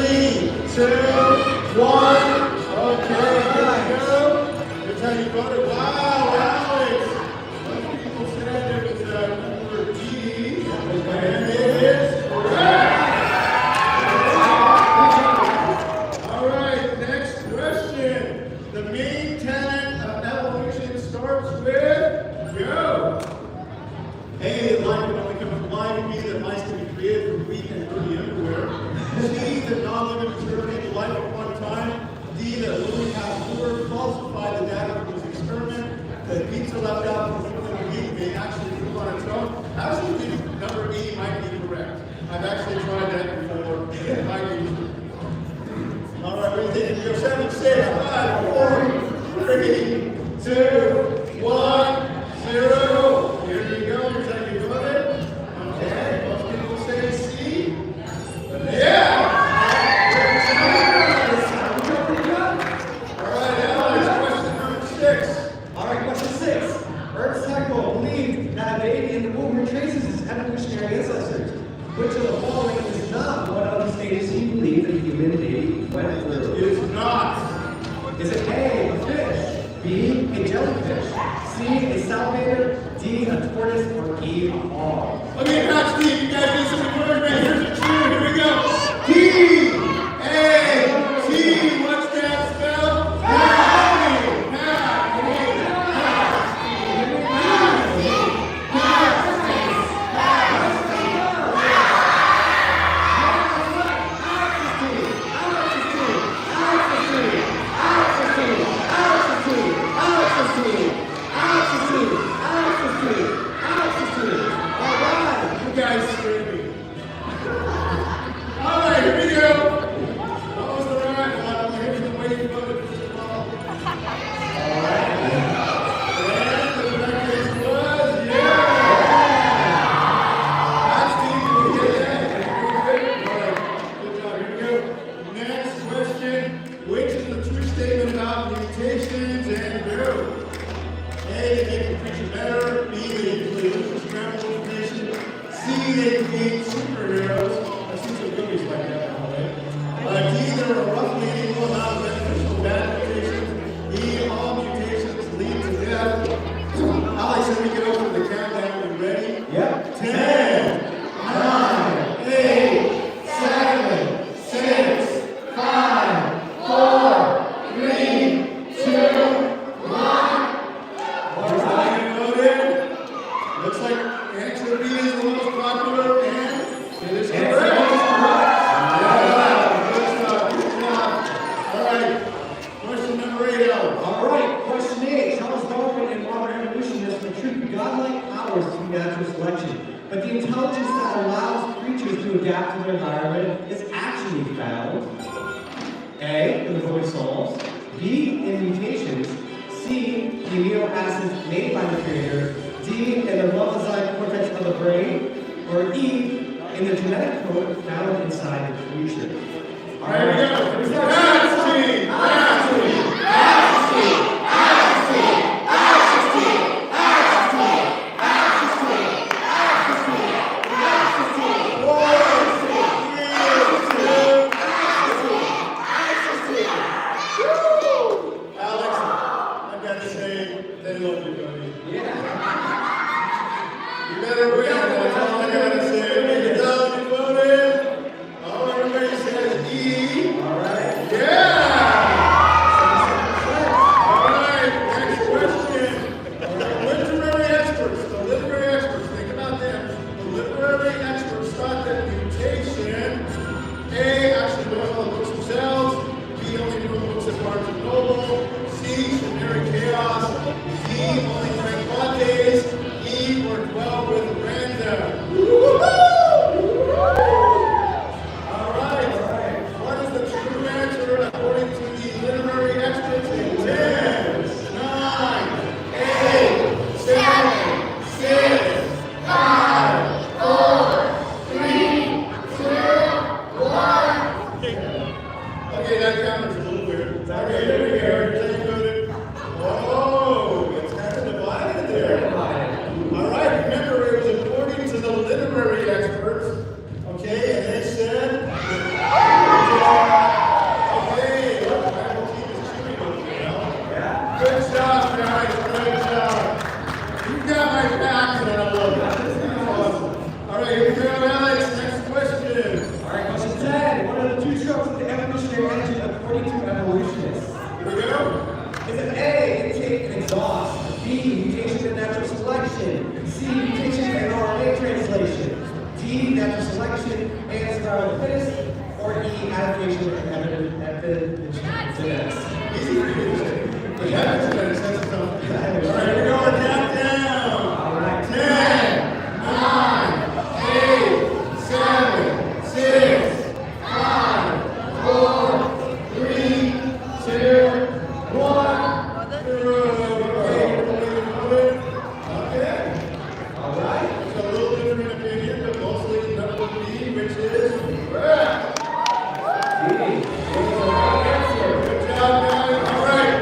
[SPEAKER 5] 2, 1. Okay, here we go. Here's how you voted. Wow, Alex. Most people said it was number D, and it is correct. All right, next question. The main tenet of evolution starts with go. A, that life would only come from life. B, that mice can be created from weak and dirty underwear. C, that non-living material came to life at one time. D, that Louis Pasteur falsified the data from his experiment. That pizza left out from human meat may actually move on its own. I actually think number E might be correct. I've actually tried that before. It might be. All right, what do you think? Go 7, 6, 5, 4, 3, 2, 1, 0. Here you go. Here's how you voted. Okay, most people say C. Yeah! All right, Alex, question number 6.
[SPEAKER 7] Is it A, a fish, B, a jellyfish, C, a salamander, D, a tortoise, or E, a hog?
[SPEAKER 5] Let me back, Steve. You guys need some encouragement. Here's a cheer. Here we go. T, A, T. What's that spell? You guys scared me. All right, here we go. What was the right one? Here's the way you voted for the ball. All right. And the correct answer was That's Steve. Did you get that? All right. Good job. Here we go. Next question. Which is the true statement about mutations and growth? A, they make the creature better. B, they include scrambled information. C, they create superheroes. I've seen some movies like that, by the way. D, there are roughly equal amount of beneficial bad mutations. E, all mutations lead to death. Alex, let me go for the countdown. You ready?
[SPEAKER 7] Yep.
[SPEAKER 5] 10, 9, 8, 7, 6, 5, 4, 3, 2, 1. Looks like answer B is the most popular, and it is correct. Yeah, good job, good job. All right, question number 8, Alex.
[SPEAKER 7] All right, question 8. Charles Darwin and modern evolutionists attribute godlike powers to natural selection, but the intelligence that allows creatures to adapt to their environment is actually found A, in the void souls, B, in mutations, C, the amino acids made by the creator, D, in the well-designed cortex of the brain, or E, in the genetic code found inside the creature. All right,
[SPEAKER 5] There we go. That's team. That's team. That's team. That's team. That's team. That's team. That's team. That's team. That's team. 1, 2, that's team. Woo! Alex, I gotta say, they love you, buddy. You better win. That's all I gotta say. Make it down, you voted. Oh, everybody says E. All right. Yeah. All right. Next question. Literary experts. The literary experts. Think about them. The literary experts thought that mutation, A, actually wrote all the books themselves. B, only wrote books as Barnes and Noble. C, generic chaos. D, only drank lattes. E, worked well with Miranda. All right. What is the true answer according to the literary experts in 10, 9, 8, 7, 6, 5, 4, 3, 2, 1. Okay, that counter's a little weird. Okay, here we go. Take note. Oh, it's kind of divided there. All right, remember it was according to the literary experts. Okay, and they said. Okay, look, the Bible team is cheering over you now. Good job, guys. Great job. You got my back, and I love it. This is awesome. All right, here we go, Alex. Next question.
[SPEAKER 7] right, question 10. What are the two strokes of the evolutionary engine according to evolutionists?
[SPEAKER 5] Here we go.
[SPEAKER 7] Is it A, intake and exhaust, B, mutation and natural selection, C, mutation and RNA translation, D, natural selection and survival of the fittest, or E, adaptation and epigenetics?
[SPEAKER 5] Easy for you to say. The evidence says it's not. All right, here we go. Countdown.
[SPEAKER 7] All right.
[SPEAKER 5] 10, 9, 8, 7, 6, 5, 4, 3, 2, 1. Okay.
[SPEAKER 7] All right.
[SPEAKER 5] It's a little different opinion, but mostly number B, which is correct.
[SPEAKER 7] D.
[SPEAKER 5] Good job, guys. All right.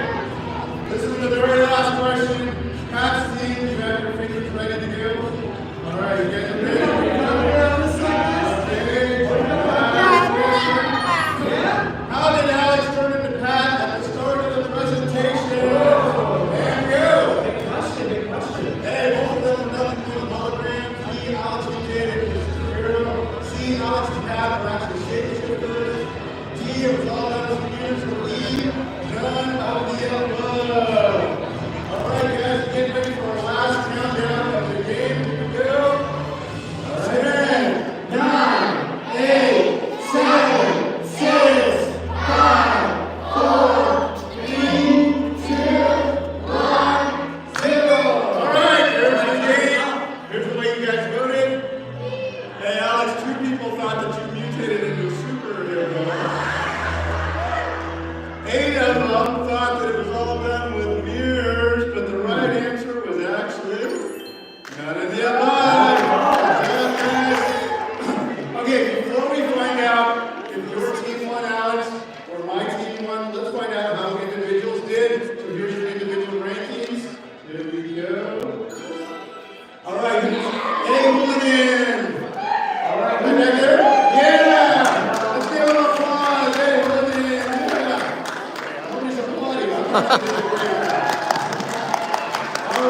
[SPEAKER 5] All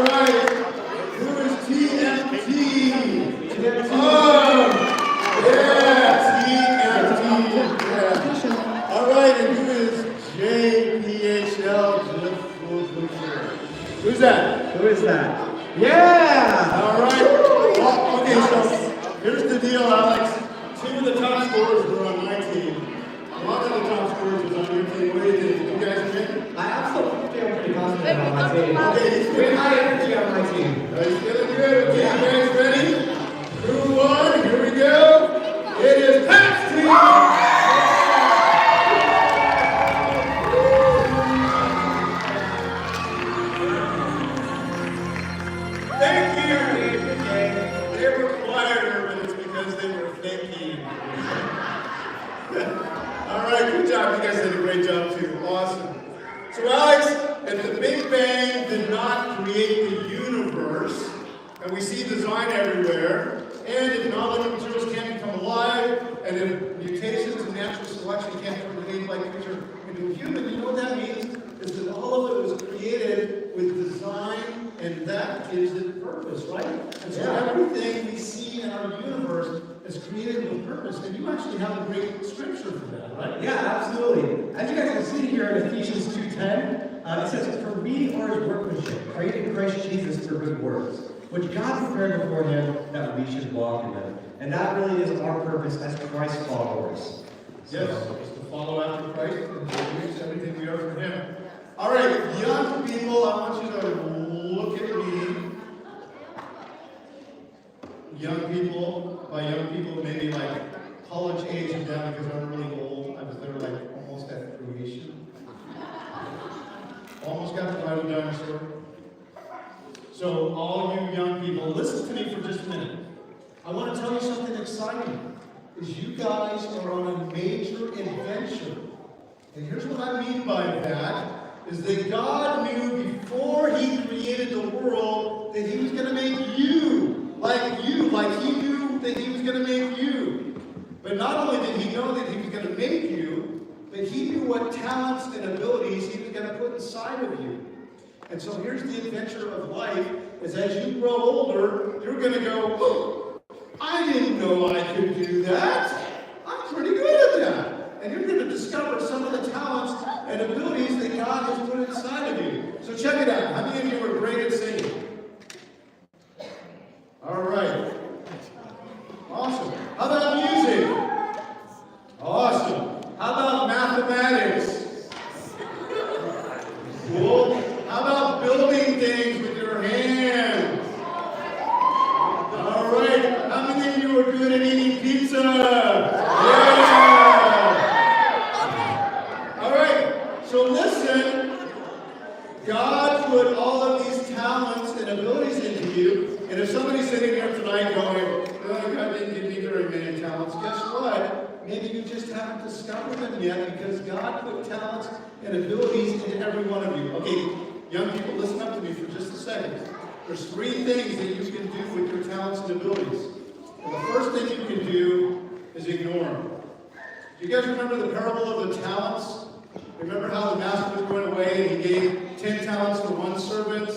[SPEAKER 5] right. Who is TMT? Oh, yeah, TMT. Yeah. All right, and who is JPHL? Who's that?
[SPEAKER 7] Who is that? Yeah!
[SPEAKER 5] All right. Well, okay, so here's the deal, Alex. Two of the top scorers were on my team. One of the top scorers was on your team. What do you think? You guys win?
[SPEAKER 7] I absolutely feel pretty confident on my team.
[SPEAKER 5] Okay, he's
[SPEAKER 7] We have high energy on my team.
[SPEAKER 5] He's feeling good. Okay, you guys ready? Who won? Here we go. It is Pat's team. Thank you. They were quieter, but it's because they were thinking. All right, good job. You guys did a great job too. Awesome. So Alex, if the Big Bang did not create the universe, and we see design everywhere, and if non-living materials can't become alive, and if mutations and natural selection can't turn an ape-like creature into a human, you know what that means? Is that all of it was created with design, and that gives it purpose, right? And so everything we see in our universe is created with purpose, and you actually have a great scripture for that, right?
[SPEAKER 7] Yeah, absolutely. As you guys can see here in Ephesians 2:10, it says, "For we are his workmanship, created in Christ Jesus for good works, which God prepared beforehand that we should walk in them." And that really is our purpose as Christ followers.
[SPEAKER 5] Yes, is to follow after Christ and to use everything we are for Him. All right, young people, I want you to look at me. Young people, by young people, maybe like college age and down, because I'm really old. I was there like almost at creation. Almost got to ride a dinosaur. So, all you young people, listen to me for just a minute. I want to tell you something exciting. Is you guys are on a major adventure. And here's what I mean by that, is that God knew before He created the world that He was going to make you, like He knew that He was going to make you. But not only did He know that He was going to make you, but He knew what talents and abilities He was going to put inside of you. And so here's the adventure of life, is as you grow older, you're going to go, oh, I didn't know I could do that. I'm pretty good at that. And you're going to discover some of the talents and abilities that God has put inside of you. So check it out. How many of you are great at singing? All right. Awesome. How about music? Awesome. How about mathematics? Cool. How about building things with your hands? All right. How many of you are good at eating pizza? Yeah. All right. So listen. God put all of these talents and abilities into you. And if somebody's sitting here tonight going, oh, God didn't give me very many talents, guess what? Maybe you just haven't discovered them yet, because God put talents and abilities into every one of you. Okay, young people, listen up to me for just a second. There's three things that you can do with your talents and abilities. And the first thing you can do is ignore them. Do you guys remember the parable of the talents? Remember how the master was going away and he gave 10 talents to one